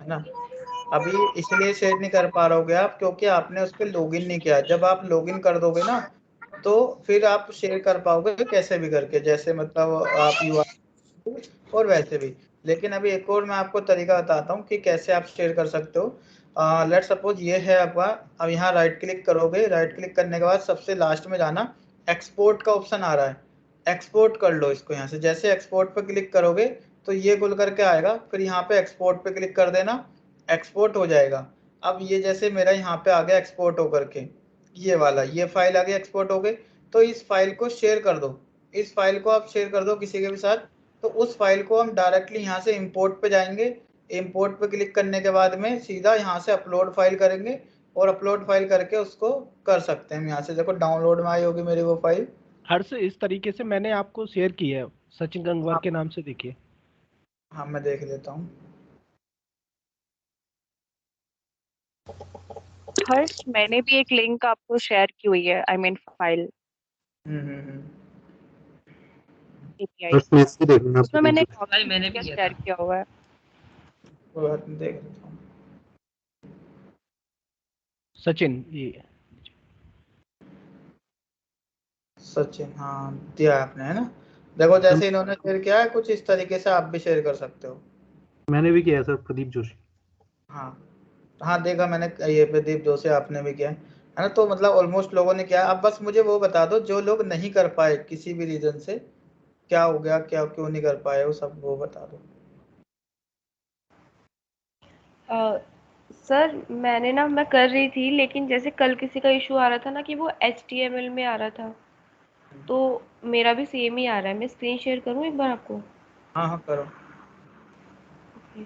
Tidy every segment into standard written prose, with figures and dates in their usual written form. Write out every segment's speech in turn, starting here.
है ना। अभी इसलिए शेयर नहीं कर पा रहोगे आप क्योंकि आपने उस पर लॉगिन नहीं किया। जब आप लॉगिन कर दोगे ना तो फिर आप शेयर कर पाओगे कैसे भी करके, जैसे मतलब आप यूआरएल और वैसे भी। लेकिन अभी एक और मैं आपको तरीका बताता हूँ कि कैसे आप शेयर कर सकते हो। लेट सपोज ये है आपका। अब यहाँ राइट क्लिक करोगे, राइट क्लिक करने के बाद सबसे लास्ट में जाना, एक्सपोर्ट का ऑप्शन आ रहा है, एक्सपोर्ट कर लो इसको यहाँ से। जैसे एक्सपोर्ट पे क्लिक करोगे तो ये खुल करके आएगा, फिर यहाँ पे एक्सपोर्ट पे क्लिक कर देना, एक्सपोर्ट हो जाएगा। अब ये जैसे मेरा यहाँ पे आ गया एक्सपोर्ट होकर के, ये वाला ये फाइल आ गई एक्सपोर्ट हो गई। तो इस फाइल को शेयर कर दो, इस फाइल को आप शेयर कर दो किसी के भी साथ। तो उस फाइल को हम डायरेक्टली यहाँ से इंपोर्ट पे जाएंगे, इंपोर्ट पे क्लिक करने के बाद में सीधा यहाँ से अपलोड फाइल करेंगे, और अपलोड फाइल करके उसको कर सकते हैं। यहाँ से देखो डाउनलोड में आई होगी मेरी वो फाइल। हर्ष, इस तरीके से मैंने आपको शेयर की है, सचिन गंगवार हाँ के नाम से, देखिए। हाँ मैं देख लेता हूँ। हर्ष, मैंने भी एक लिंक आपको शेयर की हुई है, I mean file hmm. API. बस मैं इसकी देखूंगा उसमें मैंने भाई मैंने भी किया शेयर था। किया हुआ है। कोई बात नहीं, देख लेता हूँ। सचिन, ये सचिन, हाँ दिया है आपने, है ना। देखो जैसे इन्होंने शेयर किया है कुछ इस तरीके से आप भी शेयर कर सकते हो। मैंने भी किया है सर, प्रदीप जोशी। हाँ हाँ देखा मैंने, ये प्रदीप जोशी आपने भी किया है ना। तो मतलब ऑलमोस्ट लोगों ने किया। अब बस मुझे वो बता दो जो लोग नहीं कर पाए किसी भी रीजन से, क्या हो गया, क्या क्यों नहीं कर पाए वो सब वो बता दो। सर मैं कर रही थी, लेकिन जैसे कल किसी का इशू आ रहा था ना कि वो HTML में आ रहा था, तो मेरा भी सेम ही आ रहा है। मैं स्क्रीन शेयर करूँ एक बार आपको? हाँ हाँ करो। ओके।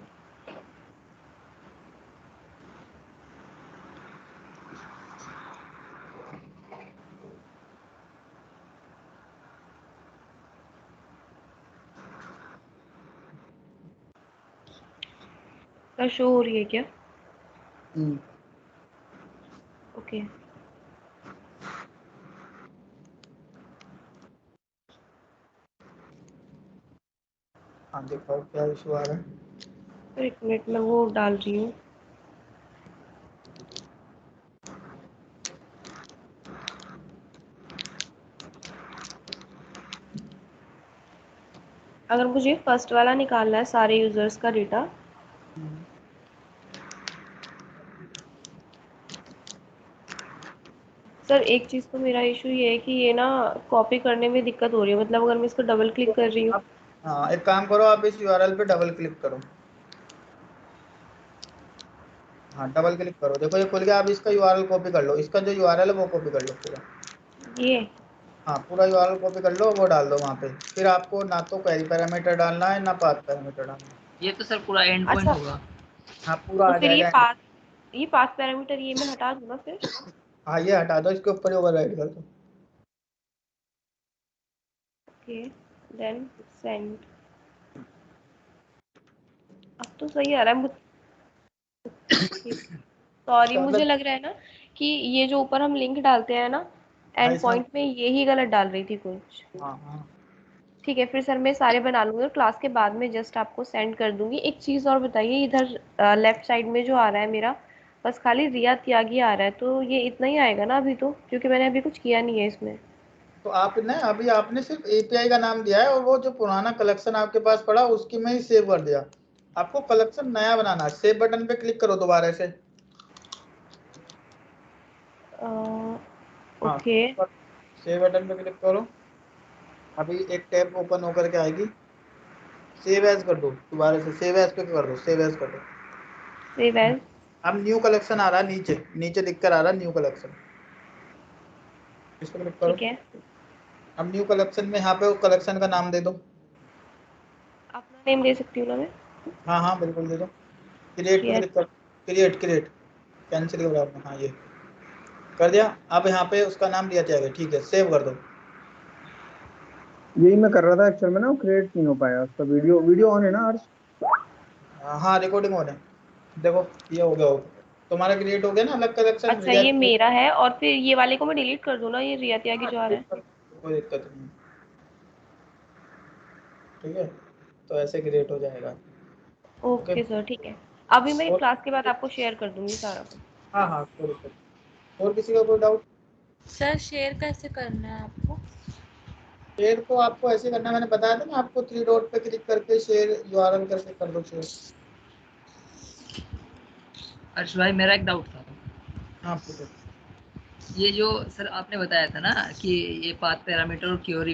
क्या शो हो रही है क्या? ओके। हाँ दिखाओ क्या इशू आ रहा है। एक मिनट में वो डाल रही हूँ। अगर मुझे फर्स्ट वाला निकालना है, सारे यूजर्स का डेटा, सर एक चीज़ तो मेरा इशू ये है कि ये ना कॉपी करने में दिक्कत हो रही है। मतलब अगर मैं इसको डबल क्लिक कर रही हूँ। आप हाँ एक काम करो, आप इस यूआरएल पे डबल क्लिक करो। हाँ डबल क्लिक करो, देखो ये खुल गया। आप इसका यूआरएल कॉपी कर लो, इसका जो यूआरएल है वो कॉपी कर लो पूरा। ये हाँ पूरा यूआरएल कॉपी कर लो, वो डाल दो वहाँ पे। फिर आपको ना तो क्वेरी पैरामीटर डालना है ना पाथ पैरामीटर डालना है। ये तो सर पूरा एंड पॉइंट अच्छा, होगा। हाँ पूरा तो आ फिर जाएगा। ये पास पैरामीटर ये मैं हटा दूँ ना फिर? हाँ ये हटा दो, इसके ऊपर ओवरराइड कर दो। Okay, then send. अब तो सही आ रहा है मुझे। सॉरी, मुझे मतलब लग रहा है ना कि ये जो ऊपर हम लिंक डालते हैं ना हाँ एंड इसमें पॉइंट में, ये ही गलत डाल रही थी कुछ। हाँ हाँ ठीक है, फिर सर मैं सारे बना लूंगी और क्लास के बाद में जस्ट आपको सेंड कर दूंगी। एक चीज़ और बताइए, इधर लेफ्ट साइड में जो आ रहा है मेरा, बस खाली रिया त्यागी आ रहा है, तो ये इतना ही आएगा ना अभी तो? क्योंकि मैंने अभी कुछ किया नहीं है इसमें। तो आपने अभी आपने सिर्फ एपीआई का नाम दिया है, और वो जो पुराना कलेक्शन आपके पास पड़ा उसकी में ही सेव कर दिया। आपको कलेक्शन नया बनाना है। सेव बटन पे क्लिक करो दोबारा से। हाँ ओके। सेव बटन पे क्लिक करो। अभी एक टैब ओपन होकर के आएगी। सेव एज कर दो दोबारा से, सेव एज पे कर दो, सेव एज कर दो। Save as. अब न्यू कलेक्शन आ रहा है, नीचे नीचे दिख कर आ रहा है न्यू कलेक्शन। इस पर क्लिक करो। ठीक है, अब न्यू कलेक्शन में यहाँ पे कलेक्शन का नाम दे दो। अपना नेम दे सकती हूँ ना मैं? हाँ हाँ बिल्कुल दे दो। क्रिएट पे रिया। क्लिक कर, क्रिएट क्रिएट कैंसिल करो आपने, हाँ ये कर दिया। अब यहाँ पे उसका नाम दिया जाएगा, ठीक है सेव कर दो। यही मैं कर रहा था एक्चुअल में ना, वो क्रिएट नहीं हो पाया उसका। वीडियो वीडियो ऑन है ना हर्ष? हाँ रिकॉर्डिंग हो रहा है, देखो ये हो गया, हो तुम्हारा क्रिएट हो गया ना अलग कलेक्शन अच्छा, रिया। ये मेरा है और फिर ये वाले को मैं डिलीट कर दूँ ना, ये रिया त्यागी हाँ, जो आ रहा है? कोई दिक्कत नहीं, ठीक है। तो ऐसे क्रिएट हो जाएगा। ओके। ओके सर, ठीक है। अभी मैं और- क्लास के बाद आपको शेयर कर दूंगी सारा कुछ। हाँ हाँ कोई और किसी का कोई डाउट? सर शेयर कैसे करना है आपको? शेयर तो आपको ऐसे करना है, मैंने बताया था ना आपको, 3 डॉट पे क्लिक करके शेयर यूआरएल करके कर दो शेयर। अर्श भाई मेरा एक डाउट था। हाँ पूछो। ये जो सर आपने बताया था ना कि ये पाथ पैरामीटर और क्यूरी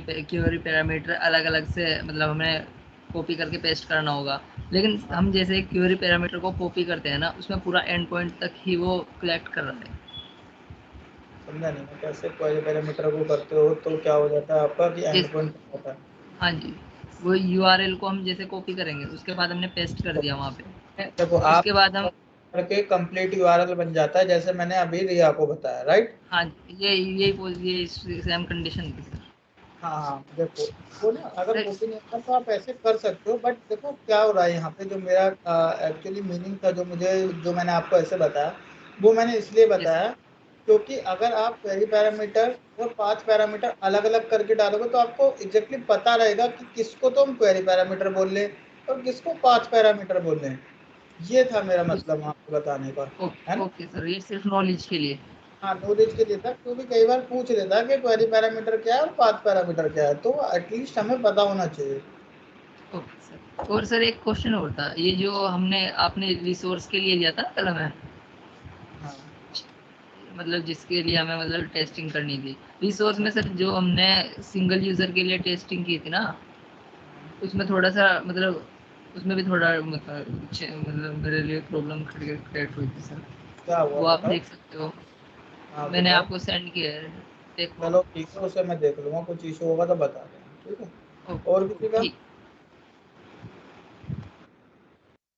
पैरामीटर अलग अलग से मतलब हमें कॉपी करके पेस्ट करना होगा, लेकिन हम जैसे क्यूरी पैरामीटर को कॉपी करते हैं ना, उसमें पूरा एंड पॉइंट तक ही वो कलेक्ट कर रहा है। समझा नहीं मैं, कैसे क्वेरी पैरामीटर को करते हो तो क्या हो जाता है आपका कि एंड जैसे पॉइंट होता है? हाँ जी, वो यूआरएल को हम जैसे कॉपी करेंगे, उसके बाद हमने पेस्ट कर दिया वहाँ पे, देखो आप उसके बाद हम करके कंप्लीट यूआरएल बन जाता है, जैसे मैंने अभी रिया को बताया, राइट? हाँ ये सेम कंडीशन थी सर। हाँ देखो, वो ना अगर सर कॉपी नहीं होता तो आप ऐसे कर सकते हो, बट देखो क्या हो रहा है यहाँ पे, जो मेरा एक्चुअली मीनिंग था, जो मैंने आपको ऐसे बताया, वो मैंने इसलिए बताया क्योंकि अगर आप क्वेरी पैरामीटर और पाथ पैरामीटर अलग अलग करके डालोगे तो आपको एग्जैक्टली पता रहेगा कि किसको तो हम क्वेरी पैरामीटर बोल रहे और किसको पाथ पैरामीटर बोल रहे हैं। ये था मेरा मतलब आपको बताने का, है ना? ओके सर, ये सिर्फ नॉलेज के लिए। हाँ नॉलेज के लिए था, क्योंकि कई बार पूछ लेता है कि क्वेरी पैरामीटर क्या है और पाथ पैरामीटर क्या है, तो एटलीस्ट हमें पता होना चाहिए। Okay sir. और सर एक क्वेश्चन और था, ये जो आपने रिसोर्स के लिए दिया था ना कल हमें, हाँ मतलब जिसके लिए हमें मतलब टेस्टिंग करनी थी, रिसोर्स में सर जो हमने सिंगल यूजर के लिए टेस्टिंग की थी ना, उसमें थोड़ा सा मतलब उसमें भी थोड़ा मतलब मेरे लिए प्रॉब्लम क्रिएट हुई थी सर। क्या हुआ वो आप बताओ? देख सकते हो, हाँ मैंने बताओ। आपको सेंड किया है, देखो। चलो ठीक है, उसे मैं देख लूंगा, कुछ इशू होगा तो बता देना, ठीक है? और किसी का? ठीक।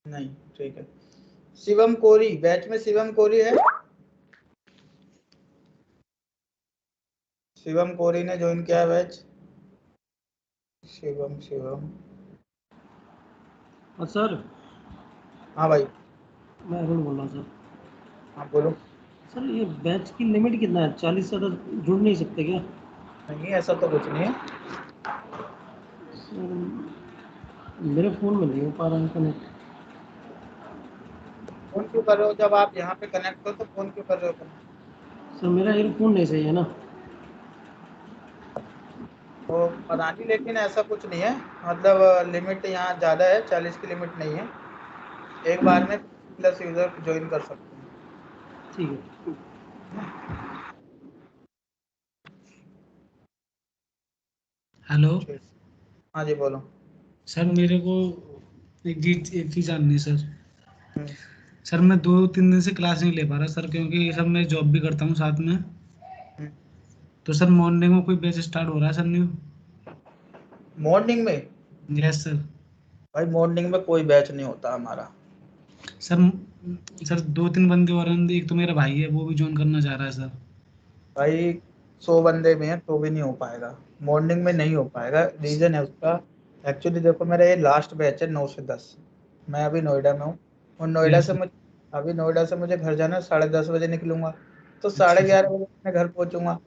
नहीं, ठीक है। शिवम कोरी, बैच में शिवम कोरी है? शिवम कोरी ने ज्वाइन किया है बैच। शिवम शिवम सर हाँ भाई। मैं अरुण बोल रहा हूँ सर। हाँ बोलो। सर ये बैच की लिमिट कितना है? 40 से ज़्यादा जुड़ नहीं सकते क्या? नहीं ऐसा तो कुछ नहीं है। सर मेरे फ़ोन में नहीं हो पा रहा है कनेक्ट। फोन क्यों कर रहे हो? जब आप यहाँ पे कनेक्ट हो तो फोन क्यों कर रहे हो connect? सर मेरा ईयरफोन नहीं सही है ना। तो पता नहीं, लेकिन ऐसा कुछ नहीं है, मतलब लिमिट यहाँ ज़्यादा है, 40 की लिमिट नहीं है। एक बार में प्लस यूजर ज्वाइन कर सकते हैं। ठीक है। हेलो ठीक। हाँ जी बोलो। सर, मेरे को एक चीज़ जाननी है सर। हम्म। सर मैं 2-3 दिन से क्लास नहीं ले पा रहा सर, क्योंकि सब मैं जॉब भी करता हूँ साथ में। हम्म। तो सर मॉर्निंग में कोई बैच स्टार्ट हो रहा है सर न्यू? मॉर्निंग में? Yes sir. भाई मॉर्निंग में कोई बैच नहीं होता हमारा। सर सर 2-3 बंदे और हैं, एक तो मेरा भाई है वो भी ज्वाइन करना चाह रहा है सर। भाई 100 बंदे में हैं तो भी नहीं हो पाएगा, मॉर्निंग में नहीं हो पाएगा। रीज़न है उसका, एक्चुअली देखो मेरा ये लास्ट बैच है 9 से 10। मैं अभी नोएडा में हूँ और यस सर। नोएडा से मुझे घर जाना है, 10:30 बजे निकलूंगा तो अच्छा सर। 11:30 बजे मैं घर पहुँचूंगा।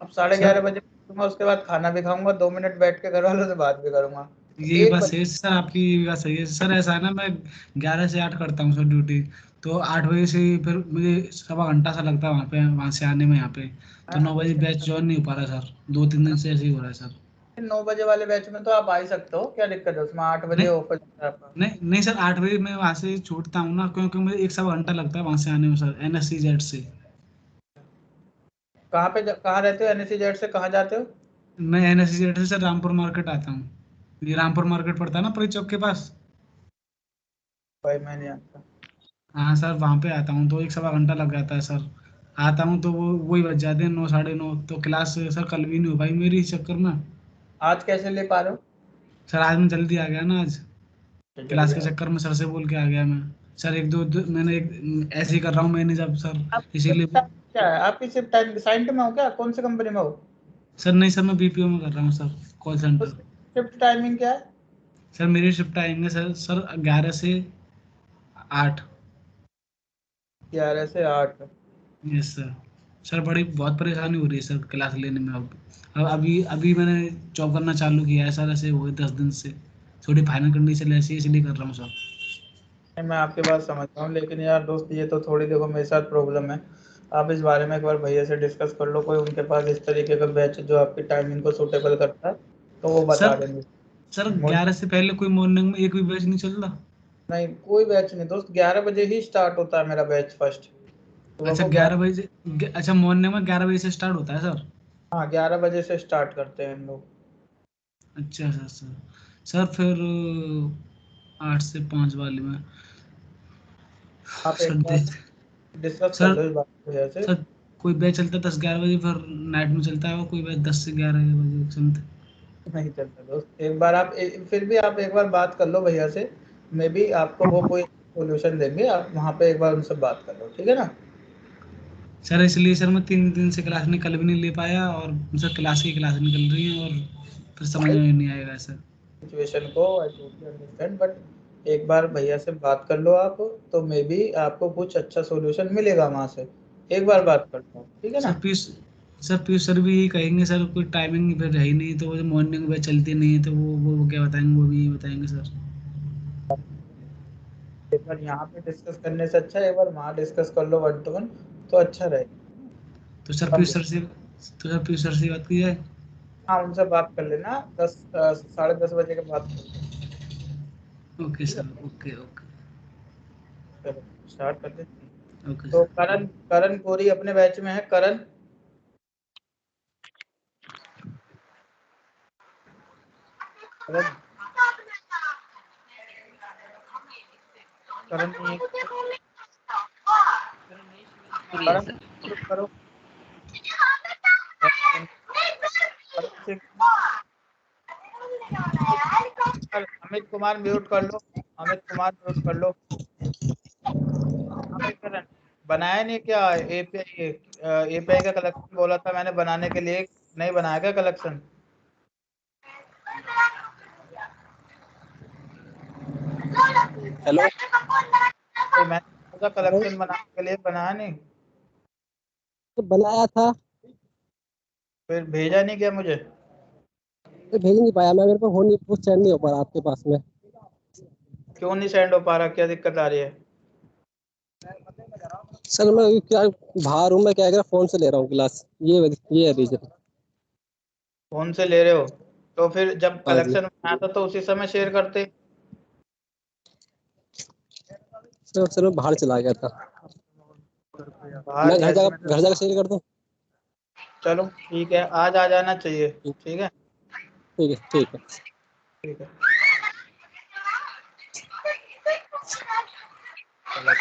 अब 11:30 सर बजे पहुँचूंगा, उसके बाद खाना भी खाऊंगा, 2 मिनट बैठ के घर वालों से बात भी करूंगा। तो यही एक बात बजे सही है सर, आपकी ये बात सही है सर। ऐसा है ना, मैं 11 से 8 करता हूँ सर ड्यूटी। तो 8 बजे से फिर मुझे 1.25 घंटा सा लगता है वहाँ से आने में यहाँ पे। तो 9 बजे बैच ज्वाइन नहीं हो पा रहा सर, 2-3 दिन से ऐसे ही हो रहा है सर। 9 बजे वाले बैच में तो आप आ ही सकते हो, क्या दिक्कत है उसमें? 8 बजे नहीं ऑफर जाता है आपका। नहीं नहीं सर, 8 बजे मैं वहाँ से छूटता हूँ ना, क्योंकि मुझे 1-1.25 घंटा लगता है वहाँ से आने में सर, NSCZ से। कहाँ रहते हो? NSCZ से कहाँ जाते हो? मैं NSCZ से सर रामपुर मार्केट आता हूँ। ये रामपुर मार्केट पड़ता है ना परी चौक के पास। भाई मैं नहीं आता। हाँ सर, वहाँ पे आता हूँ तो 1-1.25 घंटा लग जाता है सर। आता हूँ तो वही बज जाते हैं 9, 9:30। तो क्लास सर कल भी नहीं हो पाई मेरी इस चक्कर में। आज कैसे ले पा रहे हो? सर आज मैं जल्दी आ गया ना आज, तो क्लास जल्दी के आओ। चक्कर में सर से बोल के आ गया मैं। सर मैंने ऐसे ही कर रहा हूँ मैंने जब सर, आपकी शिफ्ट इसीलिए। टाइम क्या है? आपकी शिफ्ट टाइम साइंट में हो क्या? कौन सी कंपनी में हो? सर नहीं सर, मैं BPO में कर रहा हूँ सर, कॉल सेंटर। उसकी शिफ्ट टाइमिंग क्या है? सर मेरी शिफ्ट आएंगे सर 11 से 8। 11 से 8? Yes sir. सर बड़ी बहुत परेशानी हो रही है सर क्लास लेने में अब अभी अभी मैंने जॉब करना चालू किया है सर, ऐसे हुए 10 दिन से। थोड़ी फाइनल कंडीशन ऐसी है, इसलिए कर रहा हूँ सर। मैं आपकी बात समझता हूँ, लेकिन यार दोस्त ये तो थोड़ी देखो मेरे साथ प्रॉब्लम है। आप इस बारे में एक बार भैया से डिस्कस कर लो, कोई उनके पास इस तरीके का बैच जो आपकी टाइमिंग को सूटेबल करता है तो वो बता सर देंगे। सर मुझे 11 से पहले कोई मॉर्निंग में एक भी बैच नहीं चल रहा? नहीं, कोई बैच नहीं दोस्त, 11 बजे ही स्टार्ट होता है मेरा बैच फर्स्ट, सुबह अच्छा को 11 बजे अच्छा मॉर्निंग में 11 बजे से स्टार्ट होता है सर? हाँ 11 बजे से स्टार्ट करते हैं हम लोग। अच्छा सर सर फिर 8 से 5 वाली में आप सर एक बार दे डिस्कस कर सर लो इस बात को भैया से। सर कोई बैच चलता है 10-11 बजे, फिर नाइट में चलता है, और कोई बैच 10 से 11 बजे समथिंग। नहीं चलता दोस्त, एक बार आप फिर भी आप एक बार बात कर लो भैया से, मे बी आपको वो कोई सोल्यूशन देंगे, आप वहाँ पे एक बार उनसे बात कर लो, ठीक है ना। सर इसलिए सर मैं 3 दिन से क्लास निकल भी नहीं ले पाया, और सर क्लास की क्लास निकल रही है और फिर समझ में नहीं आएगा सर। सिचुएशन को आई टोटली अंडरस्टैंड, बट एक बार भैया से बात कर लो आप, तो मे बी आपको कुछ अच्छा सोल्यूशन मिलेगा वहाँ से। एक बार बात कर लो, ठीक है सर ना। पीयूष सर भी यही कहेंगे सर, कोई टाइमिंग फिर है ही नहीं, तो वो मॉर्निंग में चलती नहीं है, तो वो क्या बताएंगे, वो भी यही बताएंगे सर। एक बार यहाँ पे डिस्कस करने से अच्छा है एक बार वहाँ डिस्कस कर लो 1 to 1, तो अच्छा रहेगा। तो सर समझे। पीयूष सर से बात की जाए। हाँ उनसे बात कर लेना, 10 साढ़े 10 बजे के बाद कर लेना। ओके ठीक है, सर, ओके ओके चलो स्टार्ट कर देते हैं। ओके तो सर। करण करण कोरी अपने बैच में है। करण करण करण नहीं है। पूरी है करण सर। शुरू करो। अमित कुमार म्यूट कर लो। अमित कुमार म्यूट कर लो। अमित करण बनाया नहीं क्या एपीआई? एपीआई का कलेक्शन बोला था मैंने बनाने के लिए, नहीं बनाया क्या कलेक्शन? हेलो। तो मैंने सोचा हेलो। कलेक्शन बनाने के लिए, बनाया नहीं? तो बनाया था, फिर भेजा नहीं क्या मुझे? तो भेज नहीं पाया मैं, मेरे पास हो नहीं, कुछ सेंड नहीं हो पा रहा आपके पास में। क्यों नहीं सेंड हो पा रहा, क्या दिक्कत आ रही है? सर मैं अभी क्या बाहर हूँ, मैं क्या कह फोन से ले रहा हूँ क्लास, ये है रीजन। फोन से ले रहे हो? तो फिर जब हाँ जी। कलेक्शन बनाया था तो उसी समय शेयर करते। सर मैं बाहर चला गया था, बाहर मैं कैसे में? घर जाकर शेयर कर दूँ? चलो ठीक है, आज आ जाना चाहिए। ठीक है। ठीक है ठीक है। ठीक है चलो।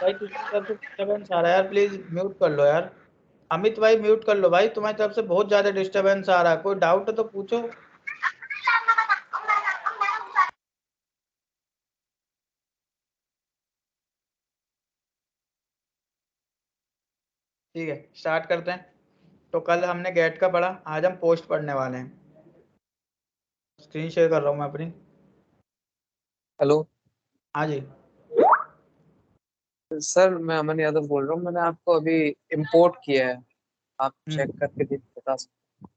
भाई तुम्हारी तरफ से डिस्टर्बेंस आ रहा है यार, प्लीज म्यूट कर लो यार। अमित भाई म्यूट कर लो भाई, तुम्हारी तरफ से बहुत ज्यादा डिस्टरबेंस आ रहा है, कोई डाउट है तो पूछो। ठीक है स्टार्ट करते हैं। तो कल हमने गेट का पढ़ा, आज हम पोस्ट पढ़ने वाले हैं। स्क्रीन शेयर कर रहा हूँ मैं अपनी। हेलो हाँ जी। सर, मैं अमन यादव बोल रहा हूँ। मैंने आपको अभी इंपोर्ट किया है, आप चेक करके बता सकते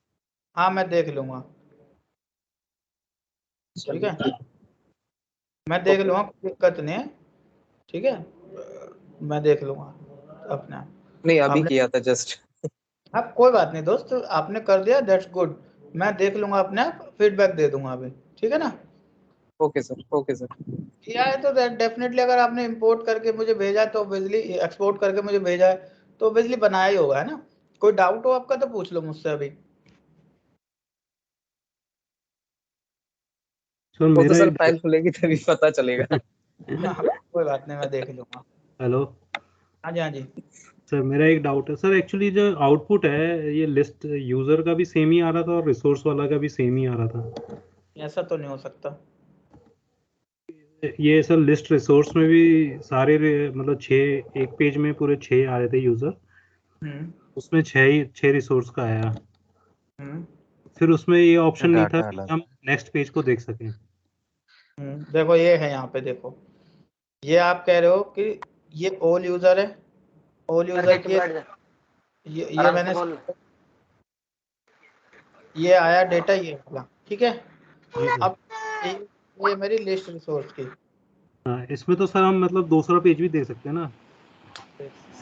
हाँ मैं देख लूंगा। हैं? ठीक है चलिए। मैं देख ओके। लूंगा, कोई दिक्कत नहीं है। ठीक है मैं देख लूंगा अपने आप। नहीं, अभी आपने किया था जस्ट। हाँ कोई बात नहीं दोस्त, आपने कर दिया दैट्स गुड। मैं देख लूंगा अपने आप, फीडबैक दे दूंगा अभी। ठीक है ना। Okay sir, okay sir. किया है तो डेफिनेटली, अगर आपने इंपोर्ट करके मुझे भेजा है तो बिजली, एक्सपोर्ट करके मुझे भेजा है तो बिजली बनाया ही होगा, है ना। कोई डाउट हो आपका तो पूछ लो मुझसे अभी। सर वो तो मेरा सर एक फाइल खुलेगी तभी पता चलेगा। हाँ, कोई बात नहीं मैं देख लूंगा। हेलो हाँ जी हाँ जी। सर, मेरा एक डाउट है सर। एक्चुअली जो आउटपुट है, ये लिस्ट यूजर का भी सेम ही आ रहा था और रिसोर्स वाला का भी सेम ही आ रहा था। ऐसा तो नहीं हो सकता। ये सर लिस्ट रिसोर्स में भी सारे मतलब 6, एक पेज में पूरे 6 आ रहे थे यूजर, हम्म उसमें 6 रिसोर्स का आया। हम्म फिर उसमें ये ऑप्शन नहीं था डाटा कि अलग। हम नेक्स्ट पेज को देख सकें। देखो ये है यहाँ पे देखो, ये आप कह रहे हो कि ये ऑल यूजर है, ऑल यूजर की ये मैंने, ये आया डेटा ये वाला, ठीक है। जी सर। अब ये मेरी लिस्ट रिसोर्स की। हाँ, इसमें तो सर हम मतलब दूसरा पेज भी दे सकते हैं ना।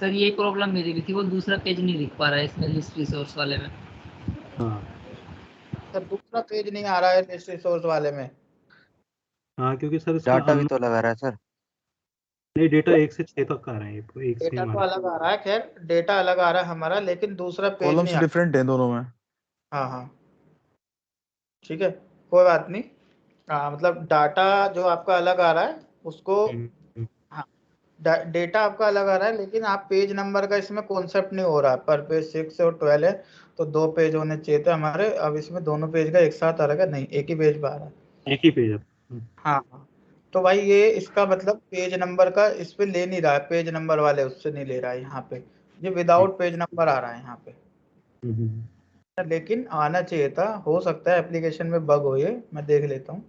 सर ये प्रॉब्लम मेरी भी थी, वो दूसरा पेज नहीं दिख पा रहा है इसमें लिस्ट रिसोर्स वाले में। हाँ सर दूसरा पेज नहीं आ रहा है लिस्ट रिसोर्स वाले में। हाँ, क्योंकि सर इसका डाटा भी तो लगा रहा है सर। नहीं, डेटा 1 से 6 तक का आ रहे हैं, एक डेटा सेम आ तो रहा है। अलग आ रहा है, खैर डेटा अलग आ रहा है हमारा, लेकिन दूसरा पेज कॉलम्स नहीं आ डिफरेंट है दोनों में। हाँ हाँ ठीक है, कोई बात नहीं। मतलब डाटा जो आपका अलग आ रहा है उसको, हाँ डेटा आपका अलग आ रहा है, लेकिन आप पेज नंबर का इसमें कॉन्सेप्ट नहीं हो रहा है। पर पेज 6 और 12 है तो 2 पेज होने चाहिए थे हमारे। अब इसमें दोनों पेज का एक साथ आ रहा है, नहीं एक ही पेज पे आ रहा है। एक ही पेज है। हाँ हाँ, तो भाई ये इसका मतलब पेज नंबर का इस पे ले नहीं रहा है, पेज नंबर वाले उससे नहीं ले रहा है यहाँ पे, ये विदाउट पेज नंबर आ रहा है यहाँ पे। लेकिन आना चाहिए था, हो सकता है एप्लीकेशन में बग हो, ये मैं देख लेता हूँ।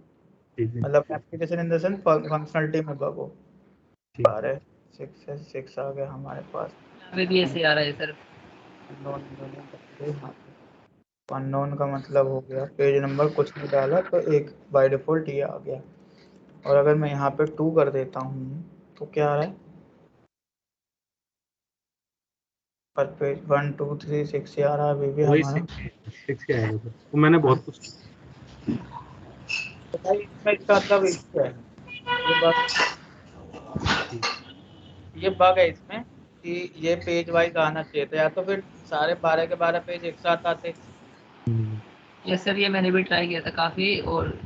मतलब application in the sense functionality में बग हो। 12 6 आ गया हमारे पास। अभी भी ऐसे आ रहा है सर। अननोन का मतलब हो गया पेज नंबर कुछ नहीं डाला तो एक बाय डिफॉल्ट ये आ गया। और अगर मैं यहाँ पे 2 कर देता हूँ तो क्या आ रहा है, पर पेज 1 2 3 6 आ रहा है अभी भी वही हमारा। 6 के आएगा सर, तो मैंने बहुत कुछ तो भाई इसमें इसका मतलब इश्यू है, ये बग है इसमें कि ये पेज वाइज आना चाहिए था, या तो फिर सारे 12 के 12 पेज एक साथ आते। यस सर, ये मैंने भी ट्राई किया था काफी, और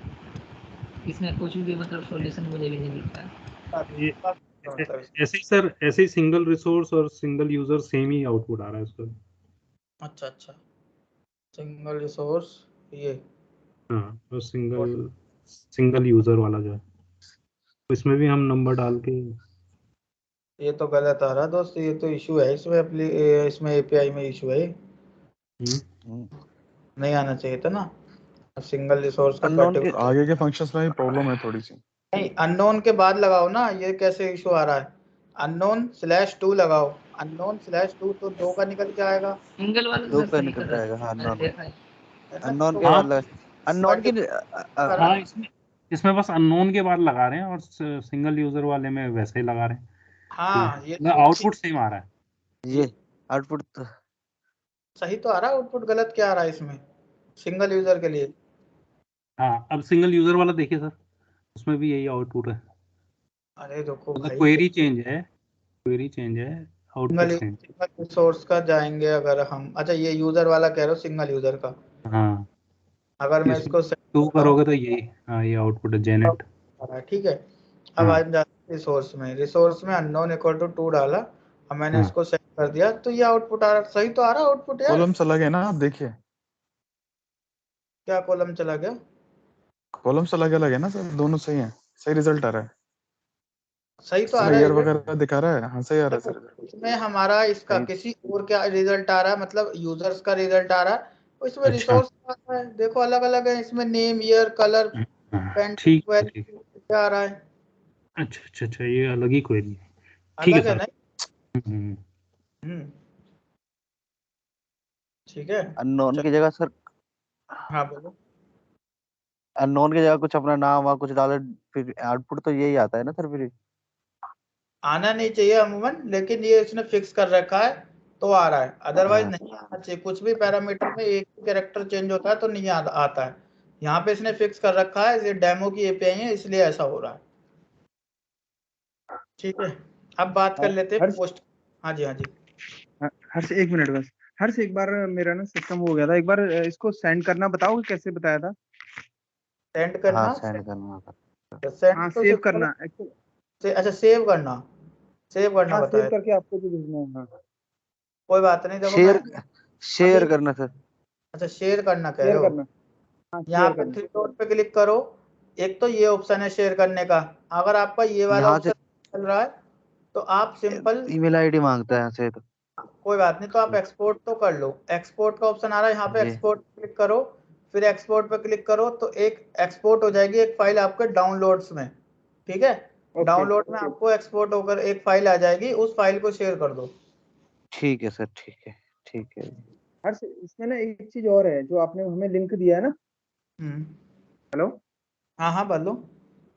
इसमें कुछ भी मतलब सॉल्यूशन मुझे भी नहीं दिखता। ये ऐसे ही सर, ऐसे ही सिंगल रिसोर्स और सिंगल यूजर सेम ही आउटपुट आ रहा है उसका। अच्छा अच्छा, सिंगल रिसोर्स ये, हाँ, और सिंगल यूजर वाला जो है, तो इसमें भी हम नंबर डाल के। ये तो गलत आ रहा दोस्त, ये तो इशू है इसमें, इसमें एपीआई में इशू है, नहीं आना चाहिए था ना सिंगल रिसोर्स का अननोन के पर्टिकुलर। आगे के फंक्शंस में भी प्रॉब्लम है थोड़ी सी। नहीं अननोन के बाद लगाओ ना, ये कैसे इशू आ रहा है, अननोन/2 लगाओ, अननोन/2 तो 2 का निकल के आएगा। सिंगल वाला दो सर का सही निकल कर के रहा आएगा। हाँ, है। अननोन तो के बाद अननोन की हाँ, इसमें बस अननोन के बाद लगा रहे हैं, और सिंगल यूजर वाले में वैसे ही लगा रहे हैं। हाँ ये आउटपुट सेम आ रहा है। ये आउटपुट तो सही तो आ रहा है, आउटपुट गलत क्या आ रहा है इसमें सिंगल यूजर के लिए। हाँ, अब सिंगल यूजर वाला देखिए सर, उसमें भी यही आउटपुट है। अरे देखो मतलब भाई, क्वेरी चेंज है, आउटपुट सेम। सिंगल रिसोर्स का जाएंगे अगर हम, अच्छा ये यूजर वाला कह रहे हो सिंगल यूजर का, हाँ, अगर मैं इसमें इसको set 2 करता हूँ, करोगे तो यही, हाँ, ये आउटपुट है जेनेट। ठीक है। अब हाँ आज जाते हैं रिसोर्स में अननोन इक्वल टू 2 डाला, अब मैंने हाँ, इसको सेट कर दिया तो ये आउटपुट आ रहा, सही तो आ रहा आउटपुट यार। कॉलम्स अलग है ना, आप देखिए क्या कॉलम चला गया, कॉलम्स अलग अलग है ना सर, दोनों सही है, सही रिजल्ट आ रहा है। सही तो आ सर रहा एयर है वगैरह दिखा रहा है, हाँ सही आ रहा है सर। इसमें हमारा, इसका सही। किसी और क्या रिजल्ट आ रहा है, मतलब यूजर्स का रिजल्ट आ रहा है, और इसमें अच्छा, रिसोर्स आ रहा है, देखो अलग अलग है इसमें, नेम ईयर कलर पेंट ठीक है, ठीक। क्या आ रहा है, अच्छा, ये अलग ही क्वेरी है। ठीक है अलग है सर। ना। ठीक है, अननोन की जगह सर, हाँ बोलो। अननोन की जगह कुछ अपना नाम और कुछ डाले, फिर आउटपुट तो यही आता है ना सर फिर। आना नहीं चाहिए अमूमन, लेकिन ये इसने फिक्स कर रखा है तो आ रहा है, अदरवाइज नहीं आना चाहिए। कुछ भी पैरामीटर में एक कैरेक्टर चेंज होता है तो नहीं आता है, यहाँ पे इसने फिक्स कर रखा है, ये डेमो की एपीआई है इसलिए ऐसा हो रहा है। ठीक है, अब बात कर लेते हैं पोस्ट। हाँ जी हाँ जी, हर्ष एक मिनट बस। हर्ष एक बार मेरा ना सिस्टम हो गया था, एक बार इसको सेंड करना बताओगे कैसे बताया था? सेंड हाँ, करना, सेंड करना होगा। सेंड हाँ तो सेव सिंपल करना है। अच्छा सेव करना हाँ सेव बताया, करके आपको भी भेजना है। हाँ कोई बात नहीं, देखो मैं शेयर अभी, करना सर। अच्छा शेयर करना कह रहे शेयर हो, करना, हाँ यहाँ शेयर पे करना। 3 डॉट पे क्लिक करो, एक तो ये ऑप्शन है शेयर करने का, अगर आपका ये वाला यहाँ से ऑप्शन चल रहा है तो आप सिंपल, ईमेल आईडी मांगता है यहाँ से, तो कोई बात नहीं, तो आप एक्सपोर्ट तो कर लो, एक्सपोर्ट का ऑप्शन आ रहा है यहाँ पे, ये एक्सपोर्ट क्लिक करो, फिर एक्सपोर्ट पे क्लिक करो तो एक एक्सपोर्ट हो जाएगी एक फाइल आपके डाउनलोड्स में, ठीक है, डाउनलोड में आपको एक्सपोर्ट होकर एक फाइल आ जाएगी, उस फाइल को शेयर कर दो। ठीक है सर, ठीक है, ठीक है। हर्ष इसमें ना एक चीज और है, जो आपने हमें लिंक दिया है ना। हम्म, हेलो, हाँ हाँ बोलो।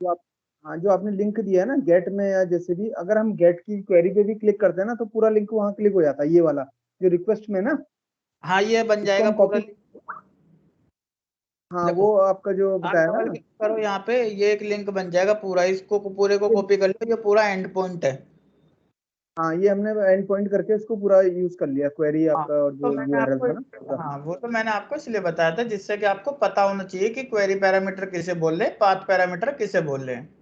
जो आप, हाँ जो आपने लिंक दिया है ना गेट में, या जैसे भी अगर हम गेट की क्वेरी पे भी क्लिक करते हैं ना तो पूरा लिंक वहाँ क्लिक हो जाता है, ये वाला जो रिक्वेस्ट में ना, हाँ ये बन इसको जाएगा हम पूरा। कॉपी, हाँ देखो वो आपका जो आप बताया डबल ना। क्लिक करो यहाँ पे, ये एक लिंक बन जाएगा पूरा, इसको पूरे को कॉपी कर लो, ये पूरा एंड पॉइंट है। हाँ ये हमने एंड पॉइंट करके इसको पूरा यूज कर लिया, क्वेरी हाँ आपका और तो जो मैंने यूआरएल आपको, था ना पूरा। हाँ वो तो मैंने आपको इसलिए बताया था जिससे कि आपको पता होना चाहिए कि क्वेरी पैरामीटर किसे बोल रहे हैं, पाथ पैरामीटर किसे बोल रहे हैं।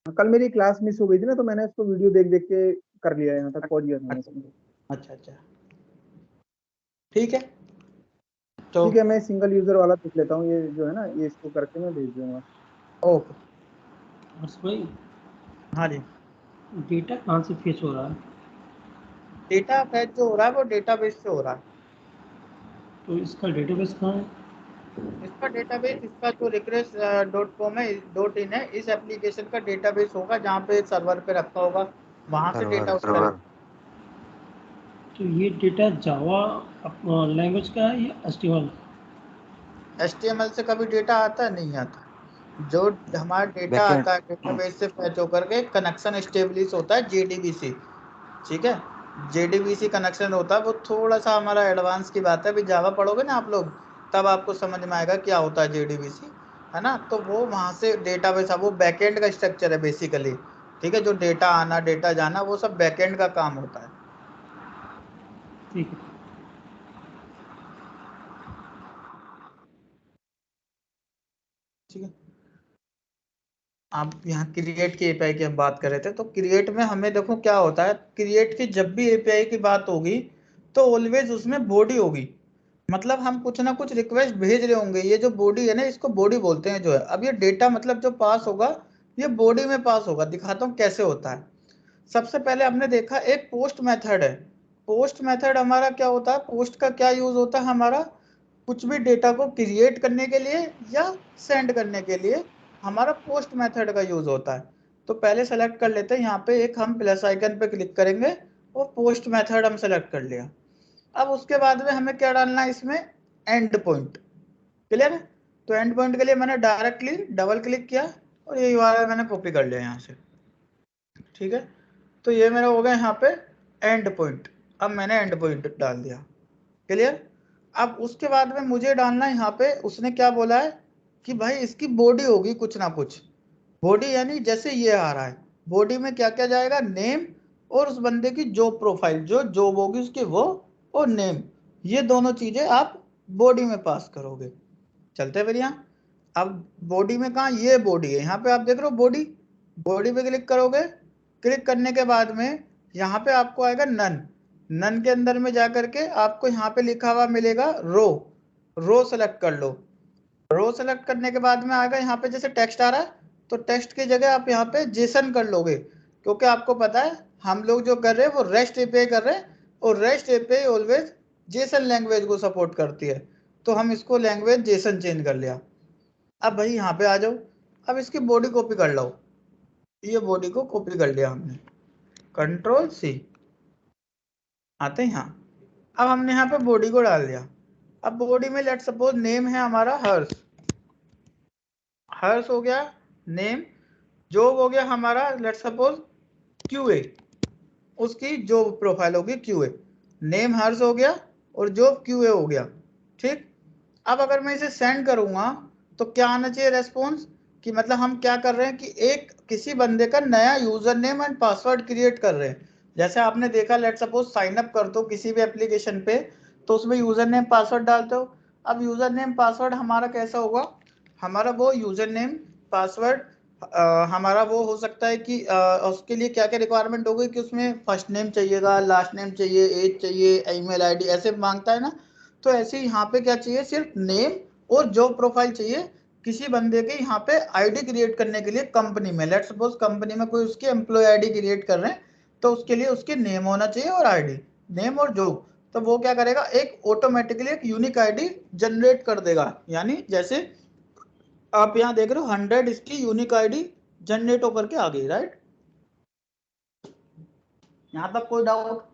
कल मेरी क्लास मिस हो गई थी ना, तो मैंने इसको वीडियो देख देख के कर लिया, यहाँ तक पहुंच गया था मैं इसमें। अच्छा अच्छा ठीक है। तो ठीक है, मैं सिंगल यूजर वाला देख लेता हूँ, ये जो है ना, ये इसको करके मैं भेज दूंगा। ओके। हर्ष भाई, हाँ जी। डेटा कहाँ से फेच हो रहा है? डेटा फैच जो हो रहा है वो डेटाबेस से हो रहा है। तो इसका डेटाबेस कहाँ है? इसका डेटाबेस, इसका जो रिक्वेस्ट .com है, .in है, इस एप्लीकेशन का डेटाबेस होगा जहाँ पे सर्वर पे रखा होगा, वहां से डेटा उसका। तो ये डेटा जावा लैंग्वेज का है या HTML? HTML से कभी डेटा आता नहीं आता, जो हमारा डेटा बैकएंड आता है डेटाबेस से फैच होकर के कनेक्शन एस्टेब्लिश होता है JDBC। ठीक है, JDBC कनेक्शन होता है, वो थोड़ा सा हमारा एडवांस की बात है, अभी जावा पढ़ोगे ना आप लोग तब आपको समझ में आएगा क्या होता है JDBC, है ना। तो वो वहाँ से डेटाबेस, वो बैकएंड का स्ट्रक्चर है बेसिकली। ठीक है, जो डेटा आना डेटा जाना वो सब बैकएंड का काम होता है। ठीक है। ठीक है, आप यहाँ क्रिएट की एपीआई की हम बात कर रहे थे, तो क्रिएट में हमें देखो क्या होता है, क्रिएट की जब भी एपीआई की बात होगी तो ऑलवेज उसमें बॉडी होगी, मतलब हम कुछ ना कुछ रिक्वेस्ट भेज रहे होंगे, ये जो बॉडी है ना इसको बॉडी बोलते हैं जो है। अब ये डेटा मतलब जो पास होगा ये बॉडी में पास होगा, दिखाता हूँ कैसे होता है। सबसे पहले हमने देखा एक पोस्ट मेथड है। पोस्ट मेथड हमारा क्या होता है, पोस्ट का क्या यूज होता है हमारा, कुछ भी डेटा को क्रिएट करने के लिए या सेंड करने के लिए हमारा पोस्ट मेथड का यूज होता है। तो पहले सेलेक्ट कर लेते हैं, यहाँ पे एक हम प्लस आइकन पे क्लिक करेंगे और पोस्ट मेथड हम सेलेक्ट कर लिया। अब उसके बाद में हमें क्या डालना है इसमें, एंड पॉइंट। क्लियर है, तो एंड पॉइंट के लिए मैंने डायरेक्टली डबल क्लिक किया और ये यूआरएल मैंने कॉपी कर लिया यहाँ से। ठीक है, तो ये मेरा हो गया यहाँ पे एंड पॉइंट। अब मैंने एंड पॉइंट डाल दिया। क्लियर, अब उसके बाद में मुझे डालना है यहाँ पे, उसने क्या बोला है कि भाई इसकी बॉडी होगी कुछ ना कुछ, बॉडी यानी जैसे ये आ रहा है, बॉडी में क्या क्या जाएगा, नेम और उस बंदे की जॉब प्रोफाइल, जो जॉब होगी उसकी वो, और नेम, ये दोनों चीजें आप बॉडी में पास करोगे। चलते बढ़िया। अब बॉडी में कहा, ये बॉडी है, यहाँ पे आप देख रहे हो बॉडी, बॉडी पे क्लिक करोगे, क्लिक करने के बाद में यहाँ पे आपको आएगा नन, नन के अंदर में जा करके आपको यहाँ पे लिखा हुआ मिलेगा रो, रो सेलेक्ट कर लो। रो सेलेक्ट करने के बाद में आएगा यहाँ पे जैसे टेक्स्ट आ रहा है, तो टेक्स्ट की जगह आप यहाँ पे जेसन कर लोगे, क्योंकि आपको पता है हम लोग जो कर रहे हैं वो रेस्ट एपीआई कर रहे हैं, और rest API always Jason language को सपोर्ट करती है, तो हम इसको लैंग्वेज जेसन चेंज कर लिया। अब भाई यहाँ पे आ जाओ, अब इसकी बॉडी कॉपी कर लो, ये बॉडी को कॉपी कर लिया हमने, Ctrl+C, आते हैं यहाँ। अब हमने यहाँ पे बॉडी को डाल दिया। अब बॉडी में लेट सपोज नेम है हमारा हर्ष, हर्ष हो गया नेम, जॉब हो गया हमारा लेट सपोज QA, उसकी जॉब प्रोफाइल होगी QA, नेम हर्ष हो गया और जॉब QA हो गया। ठीक, अब अगर मैं इसे सेंड करूंगा तो क्या आना चाहिए रेस्पॉन्स, कि मतलब हम क्या कर रहे हैं कि एक किसी बंदे का नया user name and password create कर रहे हैं। जैसे आपने देखा लेट सपोज साइन अप कर दो किसी भी एप्लीकेशन पे, तो उसमें यूजर नेम पासवर्ड डालते हो। अब यूजर नेम पासवर्ड हमारा कैसा होगा, हमारा वो यूजर नेम पासवर्ड हमारा वो हो सकता है कि उसके लिए क्या क्या रिक्वायरमेंट होगी, कि उसमें फर्स्ट नेम चाहिएगा, लास्ट नेम चाहिए, एज चाहिए, ईमेल आईडी ऐसे मांगता है ना। तो ऐसे ही यहाँ पे क्या चाहिए, सिर्फ नेम और जॉब प्रोफाइल चाहिए किसी बंदे के यहाँ पे आईडी क्रिएट करने के लिए कंपनी में। लेट्स सपोज कंपनी में कोई उसकी एम्प्लॉय आईडी क्रिएट कर रहे हैं, तो उसके लिए उसके नेम होना चाहिए और आईडी, नेम और जॉब। तो वो क्या करेगा, एक ऑटोमेटिकली एक यूनिक आईडी जनरेट कर देगा, यानी जैसे आप यहाँ देख रहे हो 100 इसकी यूनिक आईडी जनरेट होकर के आ गई, राइट। यहाँ तक कोई डाउट?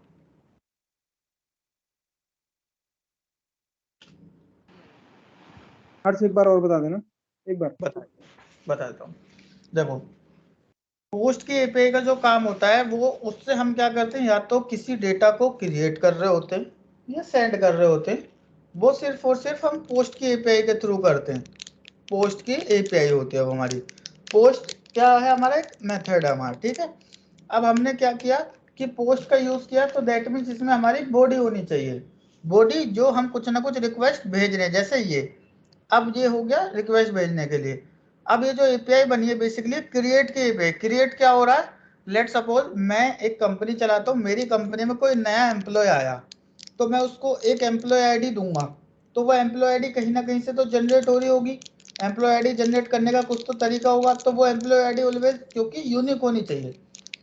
हर्ष एक बार और बता देना, एक बार बता देता हूँ। देखो पोस्ट की एपीआई का जो काम होता है वो उससे हम क्या करते हैं, या तो किसी डेटा को क्रिएट कर रहे होते हैं या सेंड कर रहे होते हैं, वो सिर्फ और सिर्फ हम पोस्ट की एपीआई के थ्रू करते हैं। पोस्ट की एपीआई होती है वो हमारी। पोस्ट क्या है, हमारा एक मेथड है हमारा, ठीक है। अब हमने क्या किया कि पोस्ट का यूज किया, तो दैट मीन्स इसमें हमारी बॉडी होनी चाहिए। बॉडी जो हम कुछ ना कुछ रिक्वेस्ट भेज रहे हैं, जैसे ये अब ये हो गया रिक्वेस्ट भेजने के लिए। अब ये जो एपीआई बनी है बेसिकली क्रिएट की एपीआई। क्रिएट क्या हो रहा है, लेट सपोज मैं एक कंपनी चलाता हूँ, मेरी कंपनी में कोई नया एम्प्लॉय आया, तो मैं उसको एक एम्प्लॉय आईडी दूंगा, तो वो एम्प्लॉय आईडी कहीं ना कहीं से तो जनरेट हो रही होगी। एम्प्लॉय आईडी जनरेट करने का कुछ तो तरीका होगा, तो वो एम्प्लॉय आईडी ऑलवेज क्योंकि यूनिक होनी चाहिए।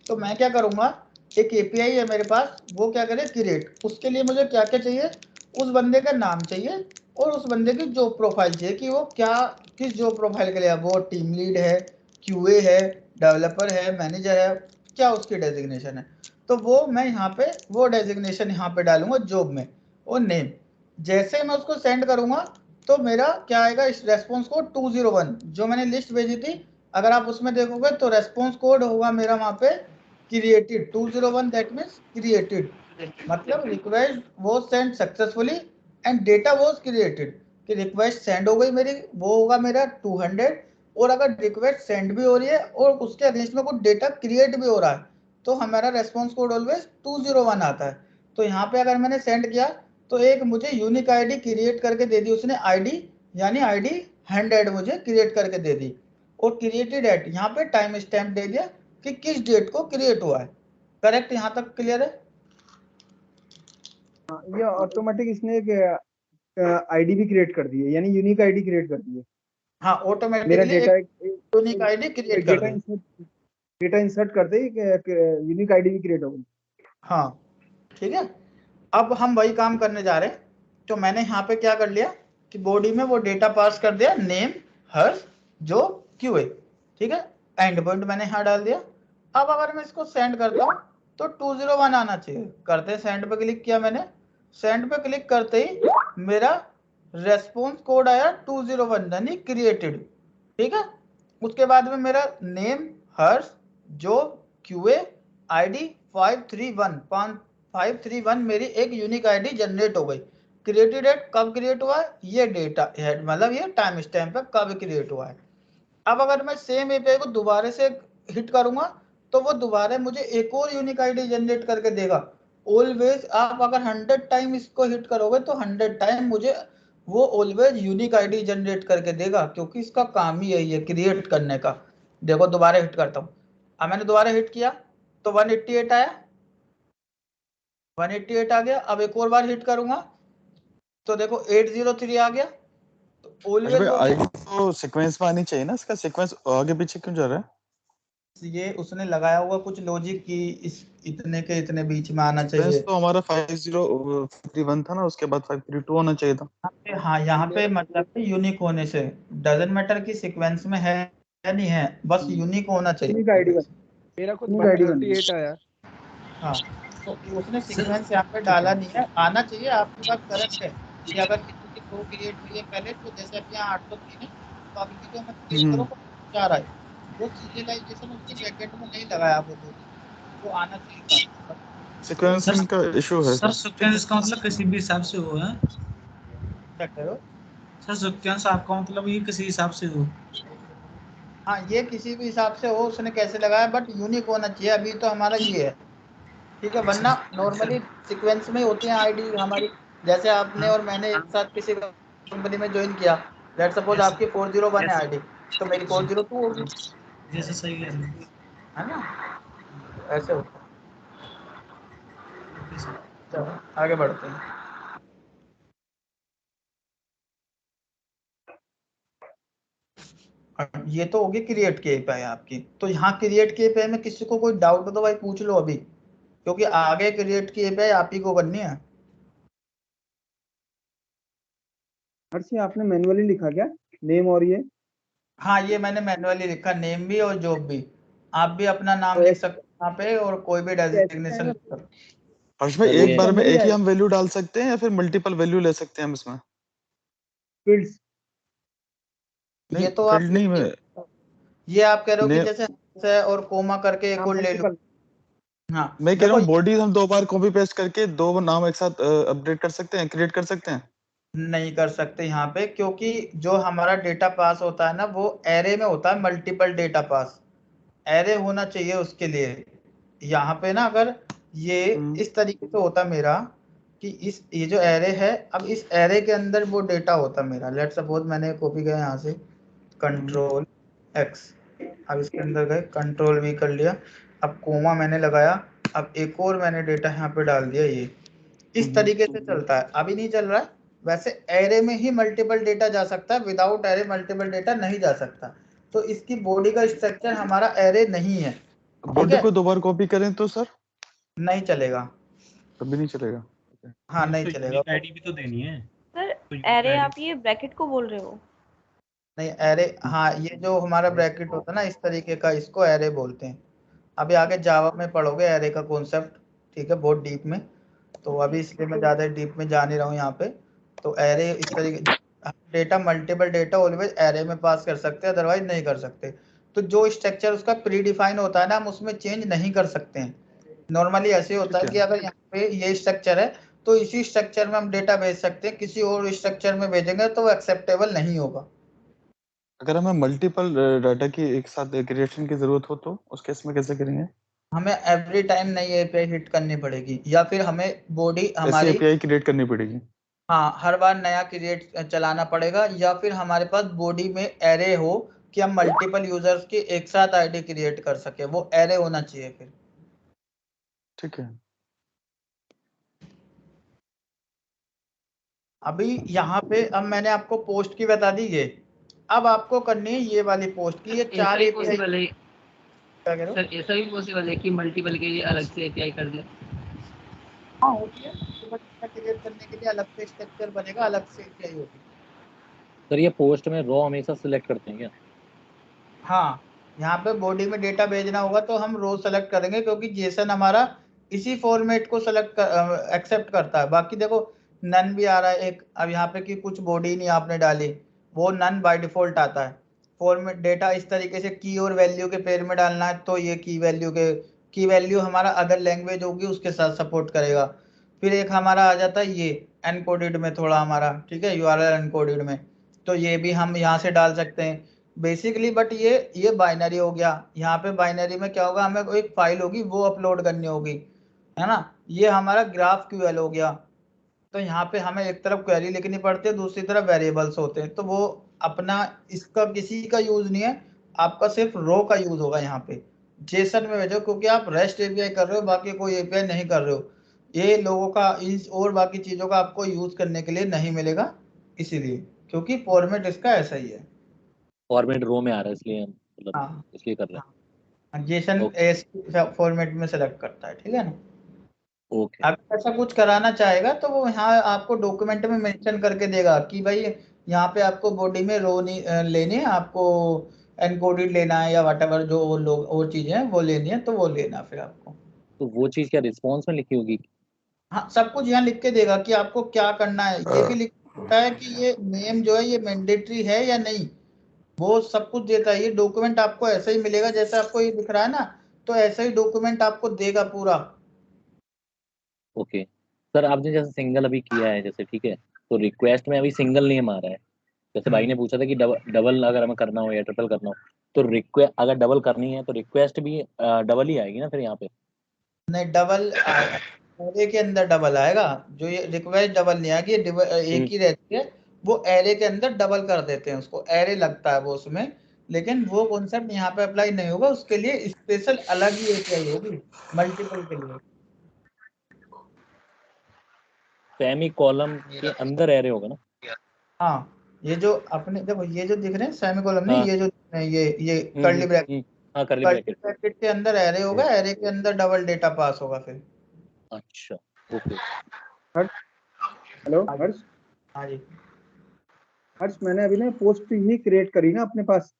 तो मैं क्या करूंगा, एक एपीआई है मेरे पास, वो क्या करे क्रिएट। उसके लिए मुझे क्या क्या चाहिए, उस बंदे का नाम चाहिए और उस बंदे की जॉब प्रोफाइल चाहिए कि वो क्या किस जॉब प्रोफाइल के लिए, वो टीम लीड है, क्यूए है, डेवलपर है, मैनेजर है, क्या उसकी डेजिग्नेशन है। तो वो मैं यहाँ पे वो डेजिग्नेशन यहाँ पे डालूंगा जॉब में और नेम। जैसे मैं उसको सेंड करूंगा तो मेरा क्या आएगा, इस रेस्पॉन्स कोड 201 जो मैंने लिस्ट भेजी थी, अगर आप उसमें देखोगे तो रेस्पॉन्स कोड होगा मेरा वहाँ पे क्रिएटेड 201, दैट मीन्स क्रिएटेड, मतलब रिक्वेस्ट वो send successfully and data was created, कि रिक्वेस्ट सेंड हो गई मेरी, वो होगा मेरा 200। और अगर रिक्वेस्ट सेंड भी हो रही है और उसके अगेंस्ट में कुछ डेटा क्रिएट भी हो रहा है, तो हमारा रेस्पॉन्स कोड ऑलवेज 201 आता है। तो यहाँ पे अगर मैंने सेंड किया तो एक मुझे यूनिक आईडी क्रिएट करके दे दी उसने, आईडी यानी आईडी 100 मुझे क्रिएट करके दे दी, और क्रिएटेड एट यहाँ पे टाइम स्टैम्प दे दिया कि किस डेट को क्रिएट हुआ है। करेक्ट, यहाँ तक क्लियर है? ये ऑटोमेटिक इसने एक आईडी भी क्रिएट कर दी है, यानी यूनिक आईडी क्रिएट कर दी है। हाँ, मेरा automatically data unique ID create कर दी। डेटा इंसर्ट करते ही यूनिक आईडी भी क्रिएट हो गई। हाँ ठीक है। अब हम वही काम करने जा रहे हैं। तो मैंने यहाँ पे क्या कर लिया कि बॉडी में वो डेटा पास कर दिया, नेम, हर्ष, जो, क्यूए, ठीक है। एंड पॉइंट मैंने यहाँ डाल दिया। अब अगर मैं इसको सेंड करता हूँ तो 201 आना चाहिए। करते सेंड पे क्लिक किया मैंने, सेंड पे क्लिक करते ही मेरा रेस्पॉन्स कोड आया 201 यानी क्रिएटेड, ठीक है। उसके बाद में मेरा नेम, हर्ष, जो, क्यूए, आईडी 531 मेरी एक यूनिक आईडी जनरेट हो गई। क्रिएटेड डेट कब क्रिएट हुआ है, ये डेटा हेड मतलब ये टाइम स्टैम्प है कब क्रिएट हुआ है। अब अगर मैं सेम एपीआई को दोबारा से हिट करूंगा तो वो दोबारा मुझे एक और यूनिक आईडी जनरेट करके देगा। ऑलवेज आप अगर 100 टाइम इसको हिट करोगे तो 100 टाइम मुझे वो ऑलवेज यूनिक आईडी जनरेट करके देगा, क्योंकि इसका काम ही यही है क्रिएट करने का। देखो दोबारा हिट करता हूँ। अब मैंने दोबारा हिट किया तो 188 आया, 188 आ गया। अब एक और बार हिट करूंगा तो देखो 803 आ गया। तो ऑलवेज आईडी तो सीक्वेंस में आनी चाहिए ना, इसका सीक्वेंस आगे पीछे क्यों जा रहा है? ये उसने लगाया होगा कुछ लॉजिक की इस इतने के इतने बीच में आना चाहिए। तो हमारा 5031 था ना, उसके बाद 532 होना चाहिए था। हाँ यहाँ पे मतलब यूनिक होने से डजंट मैटर की सीक्वेंस में है या नहीं है, बस यूनिक होना चाहिए। यूनिक आईडी मेरा कुछ 188 आया। हाँ तो उसने सीक्वेंस यहाँ पे डाला नहीं है, आना चाहिए। आपके पास करेक्ट है कि अगर किसी की 2 क्रिएट हुई है पहले, तो जैसे अभी यहाँ 803 है तो अभी की जो मैं क्रिएट करूँ 4 आए, वो सीरियलाइजेशन उसकी ब्रैकेट में नहीं लगाया वो आना चाहिए था। सीक्वेंसिंग का इशू है सर। सीक्वेंस का मतलब किसी भी हिसाब से हो है क्या करो सर, सीक्वेंस आपका मतलब ये किसी हिसाब से हो। हाँ ये किसी भी हिसाब से हो, उसने कैसे लगाया, बट यूनिक होना चाहिए। अभी तो हमारा ये है, ठीक है। वरना नॉर्मली सीक्वेंस में होती है आईडी हमारी। जैसे आपने और मैंने एक साथ किसी कंपनी में ज्वाइन किया, लेट्स सपोज आपकी 401 है आईडी, तो मेरी 402 होगी, जैसे सही है ना, ऐसे होता है। चलो आगे बढ़ते हैं। ये तो होगी क्रिएट की एपीआई आपकी। तो यहाँ क्रिएट की एपीआई में किसी को कोई डाउट हो तो भाई पूछ लो अभी, क्योंकि आगे क्रिएट की एपीआई आप ही को करनी है। हर्षी आपने मैन्युअली लिखा क्या नेम और ये? हाँ ये मैंने मैन्युअली लिखा, नेम भी और जॉब भी। आप भी अपना नाम लिख सकते हैं यहाँ पे और कोई भी डेजिग्नेशन लिख सकते हैं। हर्ष भाई एक बार में एक ही हम वैल्यू डाल सकते हैं या फिर मल्टीपल वैल्यू ले सकते हैं हम इसमें? फील्ड्स ये तो आप ये आप कह रहे हो कि ने- जैसे है और कोमा करके एक और ले लो। हाँ मैं कह रहा हूँ देखो, बॉडीज हम 2 बार कॉपी पेस्ट करके 2 नाम एक साथ अपडेट कर सकते हैं, क्रिएट कर सकते हैं। नहीं कर सकते यहाँ पे, क्योंकि जो हमारा डेटा पास होता है ना वो एरे में होता है, मल्टीपल डेटा पास एरे होना चाहिए उसके लिए। यहाँ पे ना अगर ये इस तरीके से होता मेरा कि इस ये जो एरे है, अब इस एरे के अंदर वो डेटा होता मेरा, लेट सपोज मैंने कॉपी किया यहाँ से कंट्रोल एक्स, अब इसके अंदर गए कंट्रोल वी कर लिया, अब कोमा मैंने लगाया, अब एक और मैंने डेटा यहाँ पे डाल दिया, ये इस तरीके से चलता है। अभी नहीं चल रहा है, वैसे एरे में ही मल्टीपल डेटा जा सकता है, विदाउट एरे मल्टीपल डेटा नहीं जा सकता। तो इसकी बॉडी का स्ट्रक्चर हमारा एरे नहीं है, ठीक बॉडी है, को 2 बार कॉपी करें तो सर नहीं चलेगा। तब भी नहीं चलेगा। हाँ नहीं तो चलेगा। यूनिक आईडी भी तो देनी है। सर तो एरे आप ये ब्रैकेट को बोल रहे हो? नहीं एरे, हाँ ये जो हमारा ब्रैकेट होता है ना इस तरीके का, इसको एरे बोलते हैं। अभी आगे जावा में पढ़ोगे एरे का कॉन्सेप्ट, ठीक है, बहुत डीप में, तो अभी इसलिए मैं ज़्यादा डीप में जा नहीं रहा हूँ यहाँ पे। तो एरे इस तरीके data, multiple data always array में पास कर सकते हैं, अदरवाइज नहीं कर सकते। तो जो स्ट्रक्चर उसका प्री डिफाइन होता है ना, हम उसमें चेंज नहीं कर सकते हैं। नॉर्मली ऐसे होता है कि अगर यहाँ पे ये स्ट्रक्चर है तो इसी स्ट्रक्चर में हम डेटा भेज सकते हैं, किसी और स्ट्रक्चर में भेजेंगे तो वो एक्सेप्टेबल नहीं होगा। अगर हमें मल्टीपल डाटा की एक साथ क्रिएशन की जरूरत हो तो उस केस में कैसे करेंगे? हमें एवरी टाइम नई एपीआई हिट करनी पड़ेगी, या फिर हमें बॉडी ऐसी हमारी, एपीआई क्रिएट करनी पड़ेगी। हाँ हर बार नया क्रिएट चलाना पड़ेगा, या फिर हमारे पास बॉडी में एरे हो कि हम मल्टीपल यूजर्स की एक साथ आईडी क्रिएट कर सके, वो एरे होना चाहिए फिर। ठीक है। अभी यहाँ पे अब मैंने आपको पोस्ट की बता दी ये, अब आपको करनी है ये वाली पोस्ट की, ये ऐसा 4 भी एपीआई। पॉसिबल है क्या कह रहे हो? सर, ऐसा भी पॉसिबल है कि मल्टीपल के लिए अलग से एपीआई कर दे? हाँ होती है, क्रिएट करने के लिए अलग से स्ट्रक्चर बनेगा, अलग से एपीआई होगी। सर ये पोस्ट में रो हमेशा सिलेक्ट करते हैं क्या? हाँ यहाँ पे बॉडी में डेटा भेजना होगा तो हम रो सेलेक्ट करेंगे, क्योंकि जेसन हमारा इसी फॉर्मेट को सेलेक्ट एक्सेप्ट करता है। बाकी देखो नन भी आ रहा है एक, अब यहाँ पे कि कुछ बॉडी नहीं आपने डाली, वो नन बाय डिफॉल्ट आता है। फॉर्मेट डेटा इस तरीके से की और वैल्यू के पेयर में डालना है तो ये की वैल्यू हमारा अदर लैंग्वेज होगी उसके साथ सपोर्ट करेगा। फिर एक हमारा आ जाता है ये एनकोडेड में थोड़ा हमारा, ठीक है, यूआरएल एनकोडेड में, तो ये भी हम यहाँ से डाल सकते हैं बेसिकली। बट ये बाइनरी हो गया, यहाँ पे बाइनरी में क्या होगा, हमें एक फाइल होगी वो अपलोड करनी होगी, है ना। ये हमारा ग्राफ क्यूएल हो गया, तो यहाँ पे हमें एक तरफ क्वेरी लिखनी पड़ती है, दूसरी तरफ वेरिएबल्स होते हैं, तो वो अपना इसका किसी का यूज नहीं है, आपका सिर्फ रो का यूज होगा यहाँ पे। जेसन में भेजो, क्योंकि आप रेस्ट एपीआई कर रहे हो, बाकी कोई एपीआई नहीं कर रहे हो, ये लोगों का इस और बाकी चीजों का आपको यूज करने के लिए नहीं मिलेगा, इसीलिए, क्योंकि फॉर्मेट इसका ऐसा ही है। फॉर्मेट रो में आ रहा है इसलिए हम मतलब हाँ इसलिए कर रहे हैं। जेसन एस फॉर्मेट में सेलेक्ट करता है, ठीक है ना। ओके। अगर ऐसा कुछ कराना चाहेगा तो वो यहाँ आपको डॉक्यूमेंट में मेंशन करके देगा कि भाई यहाँ पे आपको बॉडी में रो नहीं लेनी है, आपको एनकोडेड लेना है या व्हाटएवर जो और लोग और चीजें हैं वो लेनी है, तो वो लेना फिर आपको। तो वो चीज क्या रिस्पॉन्स में लिखी होगी? हाँ सब कुछ यहाँ लिख के देगा कि आपको क्या करना है, ये भी लिख होता है कि ये नेम जो है ये मैंडेटरी है या नहीं, वो सब कुछ देता है। ये डॉक्यूमेंट आपको ऐसा ही मिलेगा जैसे आपको ये दिख रहा है ना, तो ऐसा ही डॉक्यूमेंट आपको देगा पूरा। ओके सर, आपने जैसे सिंगल अभी किया है जैसे, ठीक है, तो रिक्वेस्ट में अभी सिंगल नेम आ रहा है। जैसे भाई ने पूछा था कि डबल अगर हमें करना हो या ट्रिपल करना हो, तो रिक्वेस्ट अगर डबल करनी है तो रिक्वेस्ट भी डबल ही आएगी ना फिर यहाँ पे? नहीं डबल एरे के अंदर डबल आएगा, जो ये रिक्वेस्ट डबल नहीं आएगी, एक ही रहती है, वो एरे के अंदर डबल कर देते हैं उसको, एरे लगता है वो उसमें, लेकिन वो कॉन्सेप्ट यहाँ पे अप्लाई नहीं होगा, उसके लिए स्पेशल अलग ही एपीआई होगी मल्टीपल के लिए। सेमी कॉलम के अंदर एरे होगा ना? हाँ ये जो अपने देखो ये जो दिख रहे हैं सेमी कॉलम नहीं, ये जो ये कर्ली ब्रैकेट, हाँ कर्ली कर्ली ब्रैकेट। ब्रैकेट के अंदर एरे होगा, एरे के अंदर डबल डेटा पास होगा फिर। अच्छा ओके। हेलो हर्ष। हाँ जी हर्ष, मैंने अभी ना पोस्ट ही क्रिएट करी ना अपने पास,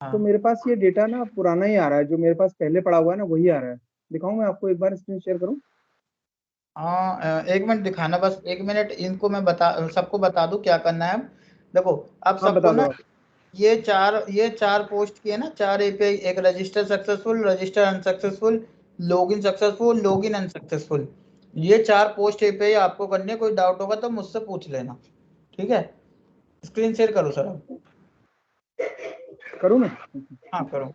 हाँ। तो मेरे पास ये डेटा ना पुराना ही आ रहा है, जो मेरे पास पहले पड़ा हुआ है ना वही आ रहा है। दिखाऊं मैं आपको, एक बार स्क्रीन शेयर करूं? हाँ एक मिनट दिखाना, बस 1 मिनट, इनको मैं सबको बता दूं क्या करना है। देखो अब हाँ बता सबको दो ना आप। ये चार पोस्ट किए ना, 4 एपीआई, एक register successful, register unsuccessful, login successful, login unsuccessful, ये 4 पोस्ट एपीआई आपको करने। कोई डाउट होगा तो मुझसे पूछ लेना, ठीक है। स्क्रीन शेयर करो सर आप। करूँ मैं? हाँ करो।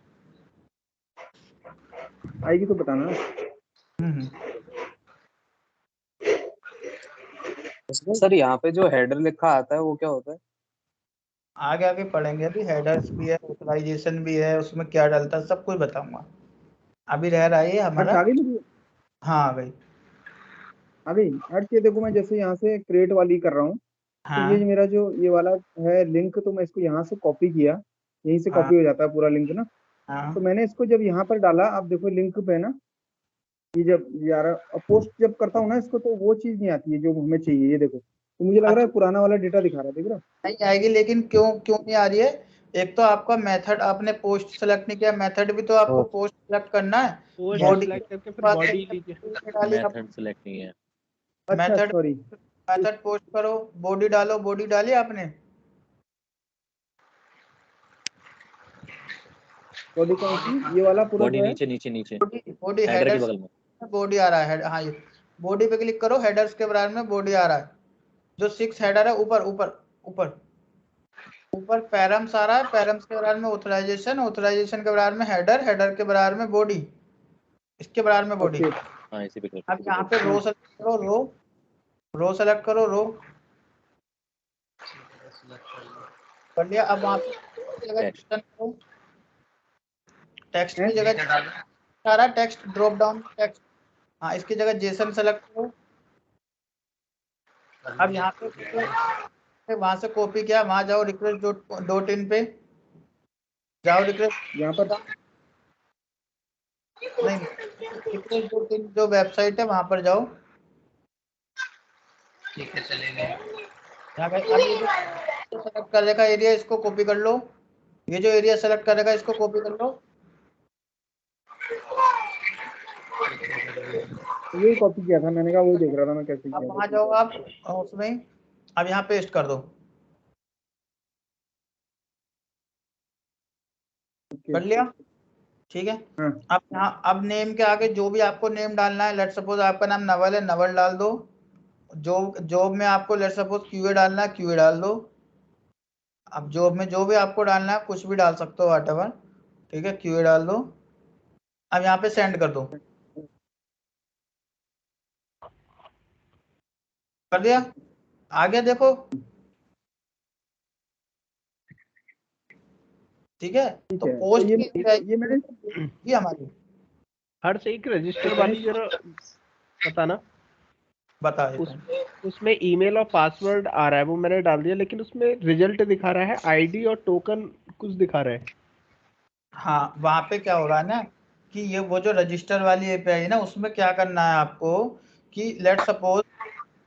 आएगी तो बताना। सर यहाँ पे जो हेडर लिखा आता है वो क्या होता है? आगे आगे पढ़ेंगे, अभी हेडर्स भी है, ऑथराइजेशन भी है, उसमें क्या डलता है सब कुछ बताऊंगा। अभी रह रहा है हमारा। आ गई मेरी? हाँ आ गई। आ गई। हट के देखो, मैं जैसे यहाँ से क्रिएट वाली कर रहा हूँ, तो हाँ ये मेरा जो ये वाला है लिंक, तो मैं इसको यहाँ से कॉपी किया, यहीं से हाँ कॉपी हो जाता है पूरा लिंक ना। हाँ तो मैंने इसको जब यहाँ पर डाला, आप देखो लिंक पे ना, ये जब यार पोस्ट जब करता हूँ ना इसको, तो वो चीज नहीं आती है जो हमें चाहिए। ये देखो, तो मुझे लग रहा है पुराना वाला डेटा दिखा रहा है, देख रहा? नहीं आएगी, लेकिन क्यों क्यों नहीं आ रही है? एक तो आपका मेथड आपने पोस्ट सेलेक्ट नहीं किया, मेथड भी तो आपको पोस्ट सेलेक्ट करना है। पोस्ट बॉडी सेलेक्ट करके फिर बॉडी लीजिए। मेथड सेलेक्ट नहीं है। अच्छा मेथड सॉरी। मेथड पोस्ट करो, बॉडी डालो, बॉडी डाली आपने? बॉडी कौन सी? ये वाला पूरा बॉडी जो है? नीचे नीचे नीचे बॉडी हेडर के हेडर्स, बगल में। बॉडी आ रहा है। हाँ ये बॉडी पे क्लिक करो, हेडर्स के बारे में बॉडी आ रहा है। जो 6 हेडर है, ऊपर ऊपर ऊपर ऊपर पैरम्स आ रहा है, पैरम्स के बराबर में ऑथराइजेशन, ऑथराइजेशन के बराबर में हेडर, हेडर के बराबर में बॉडी, इसके बराबर में बॉडी। हाँ इसी पे अब यहाँ पे रो सेलेक्ट करो, रो सेलेक्ट करो, रो कर लिया। अब वहाँ पे टेक्स्ट की जगह सारा टेक्स्ट ड्रॉप डाउन टेक्स्ट, हाँ इसकी जगह जेसन सेलेक्ट करो। अब यहाँ पे वहां से कॉपी किया, वहां जाओ रिक्वेस्ट डॉट इन पे जाओ, रिक्वेस्ट यहाँ पर नहीं, रिक्वेस्ट डॉट इन जो वेबसाइट है वहां पर जाओ। ठीक है चलेंगे। यहाँ पे अब ये जो सेलेक्ट करने का एरिया, इसको कॉपी कर लो। ये जो एरिया सेलेक्ट करेगा इसको कॉपी कर लो। यही कॉपी किया था मैंने, कहा वही देख रहा था मैं कैसे अब किया वहां था। जाओ आप उसमें, अब यहाँ पेस्ट कर दो। कर लिया? ठीक है। अब यहाँ अब नेम के आगे जो भी आपको नेम डालना है, लेट सपोज आपका नाम नवल है, नवल डाल दो। जॉब में आपको लेट सपोज क्यूए डालना है, क्यूए डाल दो। अब जॉब में जो भी आपको डालना है कुछ भी डाल सकते हो, व्हाटएवर, ठीक है, क्यूए डाल दो। अब यहाँ पे सेंड कर दो। कर दिया? आ गया देखो, ठीक है। तो पोस्ट ये मैंने ये हमारी हर से एक रजिस्टर वाली जरा बताना। बता उसमें ईमेल और पासवर्ड आ रहा है, वो मैंने डाल दिया, लेकिन उसमें रिजल्ट दिखा रहा है आईडी और टोकन कुछ दिखा रहा है। हाँ वहाँ पे क्या हो रहा है ना कि ये वो जो रजिस्टर वाली एपीआई है ना, उसमें क्या करना है आपको कि लेट सपोज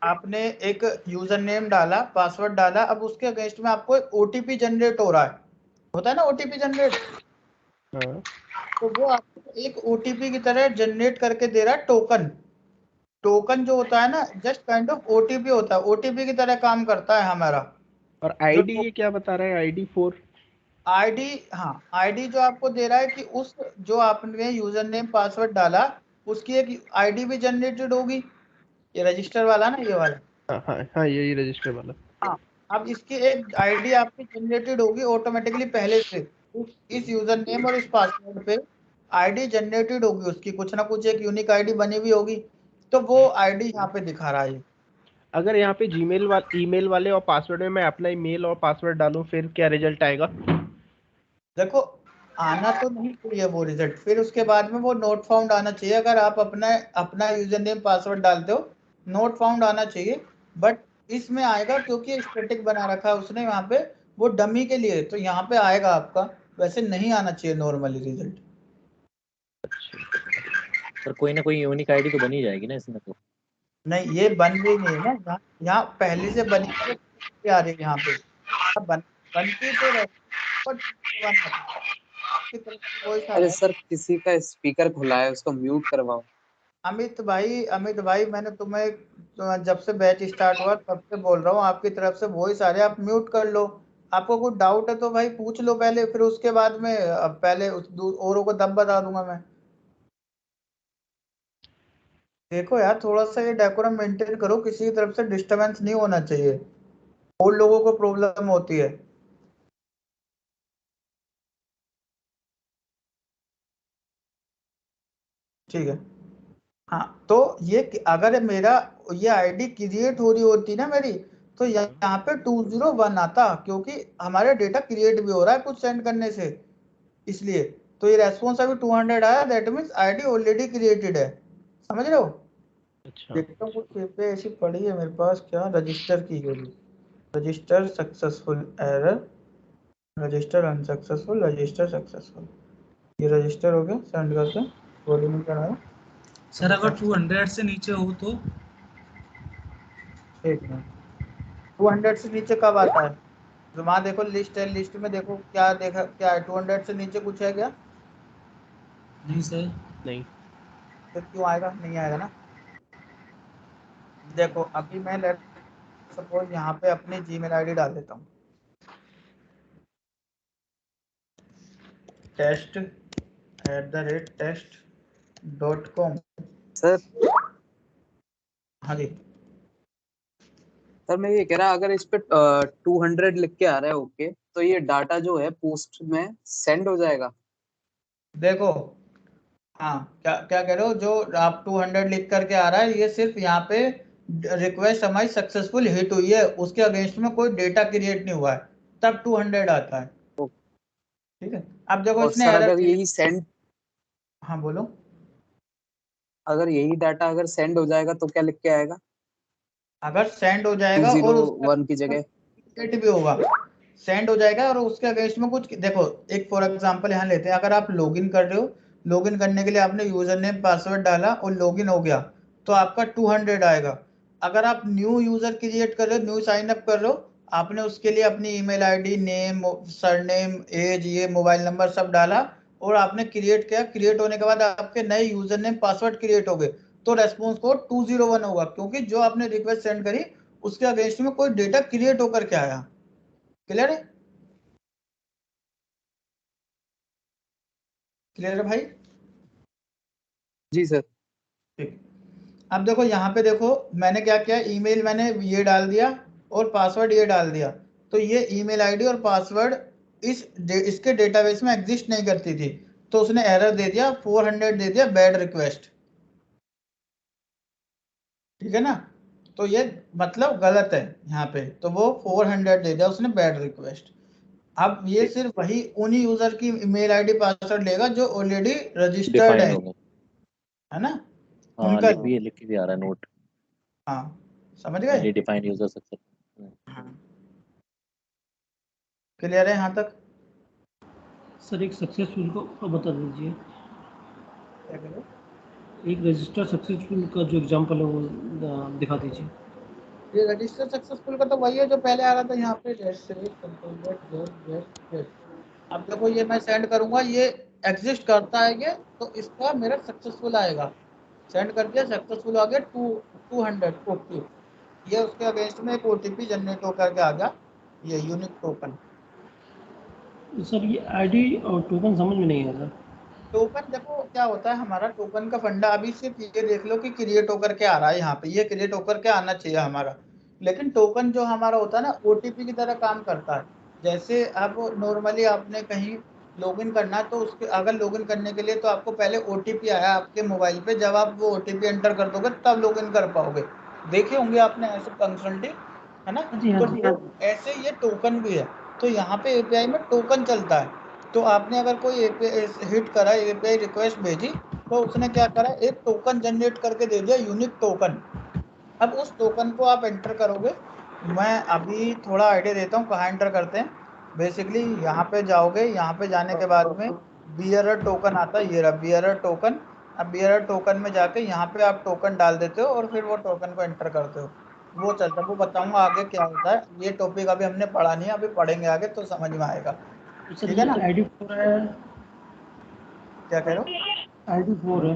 आपने एक यूजर नेम डाला, पासवर्ड डाला, अब उसके अगेंस्ट में आपको एक ओटीपी जनरेट हो रहा है, होता है ना ओटीपी जनरेट। तो वो आपको एक ओटीपी की तरह जनरेट करके दे रहा है टोकन। टोकन जो होता है ना, जस्ट काइंड ऑफ ओटीपी होता है, ओटीपी की तरह काम करता है हमारा। और आईडी ये क्या बता रहा है? आईडी 4 आईडी, हाँ आईडी जो आपको दे रहा है कि उस जो आपने यूजर नेम पासवर्ड डाला उसकी एक आईडी भी जनरेटेड होगी। ये रजिस्टर वाला ना, ये वाला। हाँ हाँ हाँ, यही रजिस्टर वाला। हाँ अब इसकी एक आईडी आपकी जनरेटेड होगी ऑटोमेटिकली पहले से, इस यूजर नेम और इस पासवर्ड पे आईडी जनरेटेड होगी, उसकी कुछ ना कुछ एक यूनिक आईडी बनी हुई होगी। तो वो आईडी यहाँ पे दिखा रहा है। अगर यहाँ पे जीमेल ईमेल वाले और पासवर्ड में मैं अपना ईमेल और पासवर्ड डालूं, फिर क्या रिजल्ट आएगा? देखो आना तो नहीं चाहिए वो रिजल्ट, फिर उसके बाद में वो नोट फाउंड आना चाहिए। अगर आप अपना अपना यूजर नेम पासवर्ड डालते हो, नोट फाउंड आना चाहिए। बट इसमें आएगा क्योंकि स्टैटिक बना रखा है उसने वहाँ पे, वो डमी के लिए, तो यहाँ पे आएगा आपका। वैसे नहीं आना चाहिए नॉर्मली रिजल्ट। पर कोई ना कोई यूनिक आईडी तो बनी जाएगी ना इसमें तो। नहीं ये बन रही नहीं है ना, यहाँ पहले से बनी आ रही है यहाँ पे, बनती तो अरे सर किसी का स्पीकर खुला है, उसको म्यूट करवाओ। अमित भाई मैंने तुम्हें जब से बैच स्टार्ट हुआ तब से बोल रहा हूँ, आपकी तरफ से वॉइस आ रही है, आप म्यूट कर लो। आपको कुछ डाउट है तो भाई पूछ लो पहले, फिर उसके बाद में अब पहले औरों को दब बता दूंगा मैं। देखो यार थोड़ा सा ये डेकोरम मेंटेन करो, किसी की तरफ से डिस्टरबेंस नहीं होना चाहिए, और लोगों को प्रॉब्लम होती है। ठीक है। हाँ तो ये अगर मेरा ये आईडी क्रिएट हो रही होती ना मेरी, तो यहाँ पे 201 आता, क्योंकि हमारा डेटा क्रिएट भी हो रहा है कुछ सेंड करने से, इसलिए। तो ये रेस्पॉन्स अभी 200 आया, that means ID already created है, समझ रहे हो। अच्छा देखता हूँ कुछ पेपर ऐसी पड़ी है मेरे पास, क्या रजिस्टर की होगी, register successful, error, register unsuccessful, register successful. ये रजिस्टर हो गया, सेंड करके बॉडी में चढ़ाया। सर अगर 200 से नीचे हो तो? एक मिनट, 200 से नीचे कब आता है? तो वहाँ देखो लिस्ट है, लिस्ट में देखो क्या देखा, क्या है 200 से नीचे कुछ है क्या? नहीं सर। नहीं। तो क्यों आएगा, नहीं आएगा ना। देखो अभी मैं लेट सपोज यहाँ पे अपनी जीमेल आईडी डाल देता हूँ, test@test.com। सर हाँ जी। सर मैं ये कह रहा, अगर इस पे 200 लिख के आ रहा है ओके, तो ये डाटा जो है पोस्ट में सेंड हो जाएगा? देखो हाँ, क्या क्या कह रहे हो, जो आप 200 लिख करके आ रहा है, ये सिर्फ यहाँ पे रिक्वेस्ट हमारी सक्सेसफुल हिट हुई है, उसके अगेंस्ट में कोई डेटा क्रिएट नहीं हुआ है, तब 200 आता है। ठीक है। अब देखो और इसने सर एरर, अगर यही सेंड, हाँ बोलो। अगर यही डाटा अगर सेंड हो जाएगा तो क्या लिख के आएगा? अगर सेंड हो जाएगा और उसका 201 की जगह क्रिएट भी होगा, सेंड हो जाएगा और उसके अगेंस्ट में कुछ, देखो एक फॉर एग्जांपल यहाँ लेते हैं, अगर आप लॉगिन कर रहे हो, लॉगिन करने के लिए आपने यूजर नेम पासवर्ड डाला और लॉगिन हो गया, तो आपका 200 आएगा। अगर आप न्यू यूजर क्रिएट कर रहे हो, न्यू साइन अप कर रहे हो, आपने उसके लिए अपनी email ID, name, surname, age, ये मोबाइल नंबर सब डाला, और आपने क्रिएट किया, क्रिएट होने के बाद आपके नए यूजर नेम पासवर्ड क्रिएट हो गए, तो रेस्पॉन्स कोड 201 होगा, क्योंकि जो आपने रिक्वेस्ट सेंड करी उसके अगेंस्ट में कोई डेटा क्रिएट होकर के आया। क्लियर है? क्लियर है भाई? जी सर। ठीक। अब देखो यहाँ पे देखो मैंने क्या किया, ईमेल मैंने ये डाल दिया और पासवर्ड ये डाल दिया, तो ये ईमेल आईडी और पासवर्ड इसके डेटाबेस में एग्जिस्ट नहीं करती थी, तो उसने एरर दे दिया, 400 दे दिया, बैड रिक्वेस्ट। ठीक है ना, तो ये मतलब गलत है यहाँ पे, तो वो 400 दे दिया उसने, बैड रिक्वेस्ट। अब ये सिर्फ वही उन्हीं यूजर की ईमेल आईडी पासवर्ड लेगा जो ऑलरेडी रजिस्टर्ड डिफाइंड होगा। है ना, हाँ उनका। लिख के भी आ रहा है नोट। हाँ समझ गए। ID defined user success. Clear है यहाँ तक? सर एक सक्सेसफुल को बता दीजिए, क्या करो? एक रजिस्टर सक्सेसफुल का जो एग्जांपल है वो दिखा दीजिए। ये रजिस्टर सक्सेसफुल का तो वही है जो पहले आ रहा था यहाँ पे, अब देखो ये मैं सेंड करूंगा, ये एग्जिस्ट करता है ये, तो इसका मेरा सक्सेसफुल आएगा, सेंड कर दिया, सक्सेसफुल आ गया 200 ओके, ये उसके अगेंस्ट में एक ओटीपी जनरेट होकर के आ गया, ये यूनिक टोकन। सर ये आईडी और टोकन समझ में नहीं आ रहा। टोकन देखो क्या होता है, हमारा टोकन का फंडा अभी सिर्फ ये देख लो कि क्रिएट होकर के आ रहा है यहाँ पे, ये क्रिएट होकर के आना चाहिए हमारा, लेकिन टोकन जो हमारा होता है ना, ओटीपी की तरह काम करता है। जैसे अब नॉर्मली आपने कहीं लॉगिन करना है, तो उसके अगर लॉगिन करने के लिए तो आपको पहले ओटीपी आया आपके मोबाइल पे, जब आप वो ओटीपी एंटर कर दोगे तब लॉगिन कर पाओगे, देखे होंगे आपने ऐसे फंक्शनलिटी, है ना। तो ऐसे ये टोकन भी है, तो यहाँ पे एपीआई में टोकन चलता है, तो आपने अगर कोई हिट करा, एपीआई रिक्वेस्ट भेजी, तो उसने क्या करा, एक टोकन जनरेट करके दे दिया, यूनिक टोकन। अब उस टोकन को आप एंटर करोगे, मैं अभी थोड़ा आइडिया देता हूँ कहाँ एंटर करते हैं। बेसिकली यहाँ पे जाओगे, यहाँ पे जाने के बाद में बियरर टोकन आता है, ये रहा बियरर टोकन। अब बियरर टोकन में जाके यहाँ पे आप टोकन डाल देते हो और फिर वो टोकन को एंटर करते हो, वो चलता है, वो बताऊंगा आगे क्या होता है, ये टॉपिक अभी हमने पढ़ा नहीं है, अभी पढ़ेंगे आगे तो समझ में आएगा। ठीक है ना? आईडी 4 है, क्या कह रहे हो? आईडी 4 है,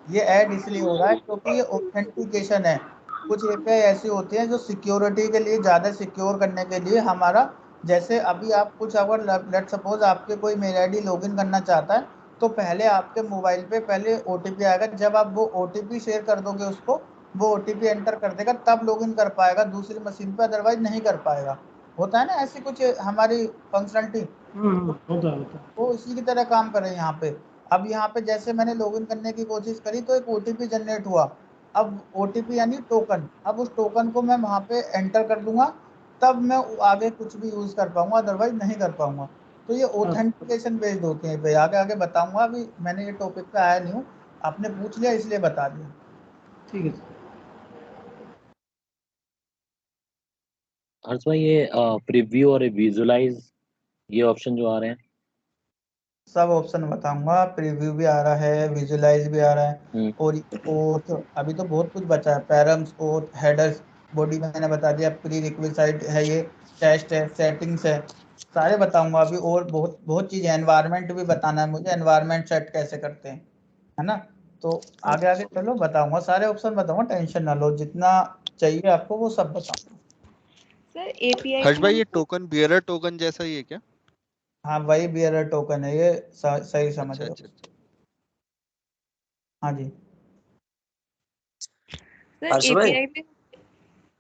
ये ऐड इसलिए हो रहा है क्योंकि ये ऑथेंटिकेशन है, कुछ एपीआई ऐसी होती हैं जो सिक्योरिटी के लिए, ज़्यादा सिक्योर करने के लिए हमारा, जैसे अभी आप कुछ अगर लेट सपोज आपके कोई मेल आईडी लॉगिन करना चाहता है, तो पहले आपके मोबाइल पे पहले ओटीपी आएगा, जब आप वो ओटीपी शेयर कर दोगे उसको, वो ओटीपी एंटर कर देगा, तब लॉगिन कर पाएगा दूसरी मशीन पे, अदरवाइज नहीं कर पाएगा। होता है ना ऐसी कुछ हमारी फंक्शनलिटी, होता है। वो इसी की तरह काम कर रहे हैं यहाँ पे। अब यहाँ पे जैसे मैंने लॉगिन करने की कोशिश करी तो एक ओटीपी जनरेट हुआ, अब ओटीपी यानी टोकन, अब उस टोकन को मैं वहाँ पे एंटर कर दूंगा, तब मैं आगे कुछ भी यूज कर पाऊंगा, अदरवाइज नहीं कर पाऊंगा। तो ये ऑथेंटिकेशन बेस्ड होते हैं पे, आगे आगे बताऊंगा, अभी मैंने ये टॉपिक पे आया नहीं हूँ, आपने पूछ लिया इसलिए बता दिया। ठीक है। हर्ष भाई ये प्रीव्यू और विजुअलाइज ये ऑप्शन जो आ रहे हैं, सब ऑप्शन बताऊंगा, प्रीव्यू भी आ रहा है, विजुअलाइज भी आ रहा है, और ओथ अभी तो बहुत कुछ बचा है, पैरम्स, ओथ, हेडर्स, बॉडी मैंने बता दिया, प्री रिक्विजिट है, ये टेस्ट है, सेटिंग्स है, सारे बताऊंगा अभी, और बहुत बहुत चीज़ है, एनवायरनमेंट भी बताना है मुझे, एनवायरनमेंट सेट कैसे करते हैं, है ना। तो आगे आगे चलो बताऊंगा, सारे ऑप्शन बताऊंगा, टेंशन ना लो, जितना चाहिए आपको वो सब बताऊंगा। सर एपीआई हर्ष में भाई ये हमको टोकन बियरर टोकन जैसा ही है क्या? हाँ वही बियरर टोकन है ये, सही समझ अच्छा रहे हो। अच्छा अच्छा। हाँ जी। सर हर्ष भाई एपीआई में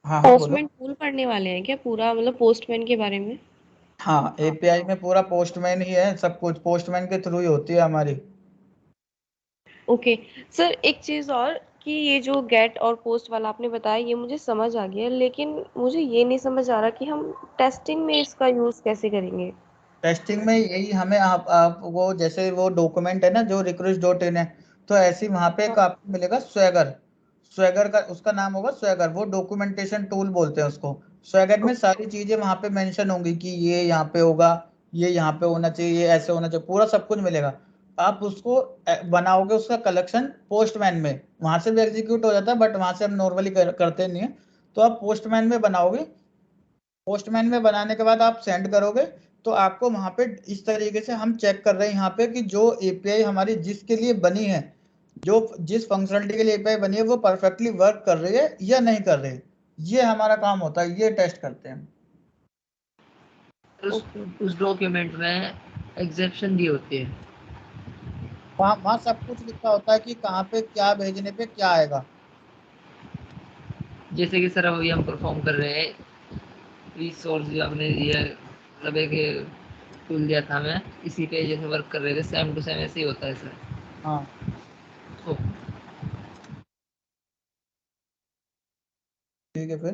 हाँ हाँ बोलो। पोस्टमैन टूल पढ़ने वाले हैं क्या पूरा, मतलब पोस्टमैन के बारे में? हाँ एपीआई में पूरा पोस्टमैन ही है, सब कुछ पोस्टमैन के थ्रू ही होती है हमारी। ओके सर, एक चीज़ और कि ये जो गेट और पोस्ट वाला आपने बताया ये मुझे समझ आ गया, लेकिन मुझे ये नहीं समझ आ रहा कि हम टेस्टिंग में इसका यूज़ कैसे करेंगे। टेस्टिंग में यही हमें आप वो जैसे वो डॉक्यूमेंट है ना जो रिक्रूट.इन है, तो ऐसे ही वहाँ पे एक आपको मिलेगा स्वैगर, स्वैगर का उसका नाम होगा स्वैगर, वो डॉक्यूमेंटेशन टूल बोलते हैं उसको। स्वैगर में सारी चीजें वहाँ पे मेंशन होंगी कि ये यहाँ पे होगा, ये यहाँ पे होना चाहिए, ये ऐसे होना चाहिए, पूरा सब कुछ मिलेगा। आप उसको बनाओगे, उसका कलेक्शन पोस्टमैन में, वहां से भी एग्जीक्यूट हो जाता है, बट वहां से हम नॉर्मली करते नहीं है। तो आप पोस्टमैन में बनाओगे, पोस्टमैन में बनाने के बाद आप सेंड करोगे, तो आपको वहां पे इस तरीके से हम चेक कर रहे हैं यहाँ पे कि जो एपीआई हमारी जिसके लिए बनी है, जो जिस फंक्शनलिटी के लिए एपीआई बनी है वो परफेक्टली वर्क कर रही है या नहीं कर रही है, ये हमारा काम होता है, ये टेस्ट करते हैं। उस डॉक्यूमेंट में एग्जेप्शन दी होती है। वहाँ सब कुछ लिखा होता है कि कहाँ पे क्या भेजने पे क्या आएगा। जैसे कि सर अभी हम परफॉर्म कर रहे हैं, रिसोर्स जो आपने दिया, मतलब एक टूल दिया था, हमें इसी पे जैसे वर्क कर रहे थे, सेम टू सेम ऐसे ही होता है सर। हाँ तो ठीक है, फिर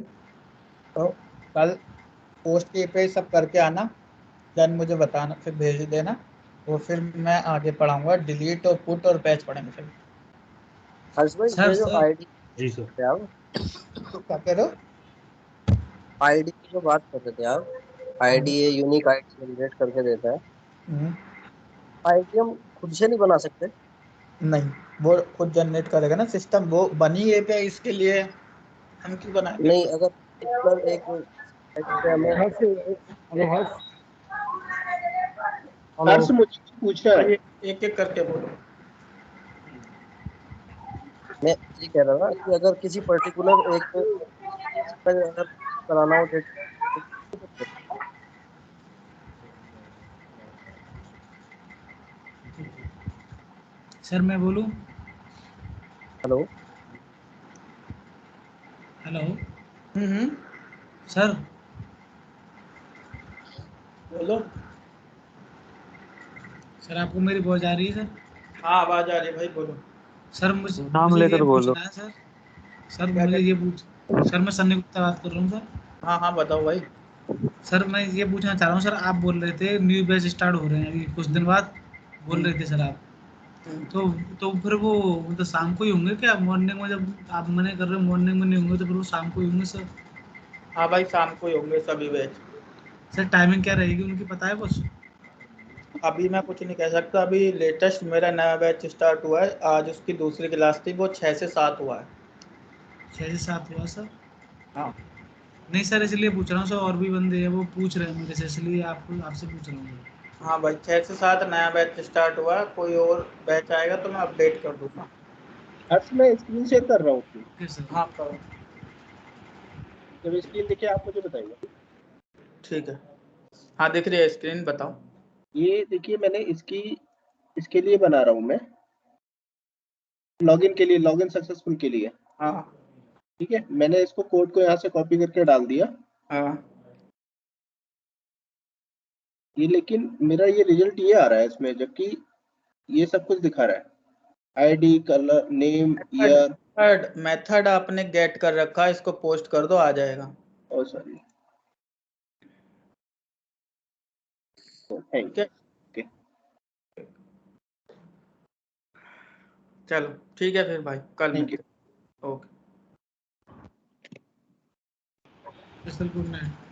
तो कल पोस्ट की एपीआई सब करके आना, देन मुझे बताना, फिर भेज देना, और फिर मैं आगे पढ़ाऊंगा, डिलीट और पुट और पैच पढ़ेंगे फिर। हर्ष भाई सर ये जो सर आईडी जी सर। है आप, तो क्या कह रहे हो? आईडी की जो बात कर रहे थे आप, आईडी ये यूनिक आईडी जनरेट करके देता है, हम्म, आईडी हम खुद से नहीं बना सकते? नहीं, वो खुद जनरेट करेगा ना सिस्टम, वो बनी एपीआई इसके लिए, हम क्यों बनाएंगे? नहीं, अगर पर्टिकुलर एक साइट पे हमें हेलो हर्ष, हर्ष मुझे पूछ रहा है, एक एक करके बोलो। मैं ये कह रहा था कि अगर किसी पर्टिकुलर एक पे अगर कराना हो डेटा, सर मैं बोलूं? हेलो हेलो हम्म, सर, बोलो। सर आपको मेरी आवाज आ रही है सर? हाँ आवाज आ रही है भाई, बोलो। सर नाम मुझे ये लेकर बोलो। पूछना है सर, सर क्या मुझे क्या? ये पूछ सर मैं सन्नी गुप्ता बात कर रहा हूँ सर। हाँ हाँ बताओ भाई। सर मैं ये पूछना चाह रहा हूँ सर, आप बोल रहे थे न्यू बैच स्टार्ट हो रहे हैं अभी कुछ दिन बाद, बोल रहे थे सर आप, तो फिर वो मतलब शाम को ही होंगे क्या? मॉर्निंग में जब आप मना कर रहे हो मॉर्निंग में नहीं होंगे, तो फिर वो शाम को ही होंगे सर? हाँ भाई शाम को ही होंगे सभी बैच। सर टाइमिंग क्या रहेगी उनकी, पता है कुछ? अभी मैं कुछ नहीं कह सकता, अभी लेटेस्ट मेरा नया बैच स्टार्ट हुआ है, आज उसकी दूसरी क्लास थी, वो 6 से 7 हुआ है। 6 से 7 हुआ सर? हाँ नहीं सर इसलिए पूछ रहा हूँ सर, और भी बंदे हैं वो पूछ रहे हैं मेरे से, इसलिए आपसे पूछ रहा हूँ। हाँ भाई 6 से 7 नया बैच स्टार्ट हुआ है, कोई और बैच आएगा तो मैं अपडेट कर दूंगा। हर्ष मैं स्क्रीन शेयर कर रहा हूँ। Okay sir. हाँ करो। जब स्क्रीन दिखे आप मुझे बताइए। ठीक है, हाँ दिख रही है स्क्रीन, बताओ। ये देखिए मैंने इसके लिए बना रहा हूँ मैं, लॉगिन के लिए, लॉगिन सक्सेसफुल के लिए। हाँ ठीक है, मैंने इसको कोड को यहाँ से कॉपी करके डाल दिया। हाँ ये लेकिन मेरा ये रिजल्ट ये आ रहा है इसमें, जबकि ये सब कुछ दिखा रहा है, ID, colour, name, year. Method आपने गेट कर रखा है, इसको पोस्ट कर दो, आ जाएगा। ओ सॉरी, थैंक यू। चलो ठीक है फिर भाई, कल मिलते। Okay sir good night.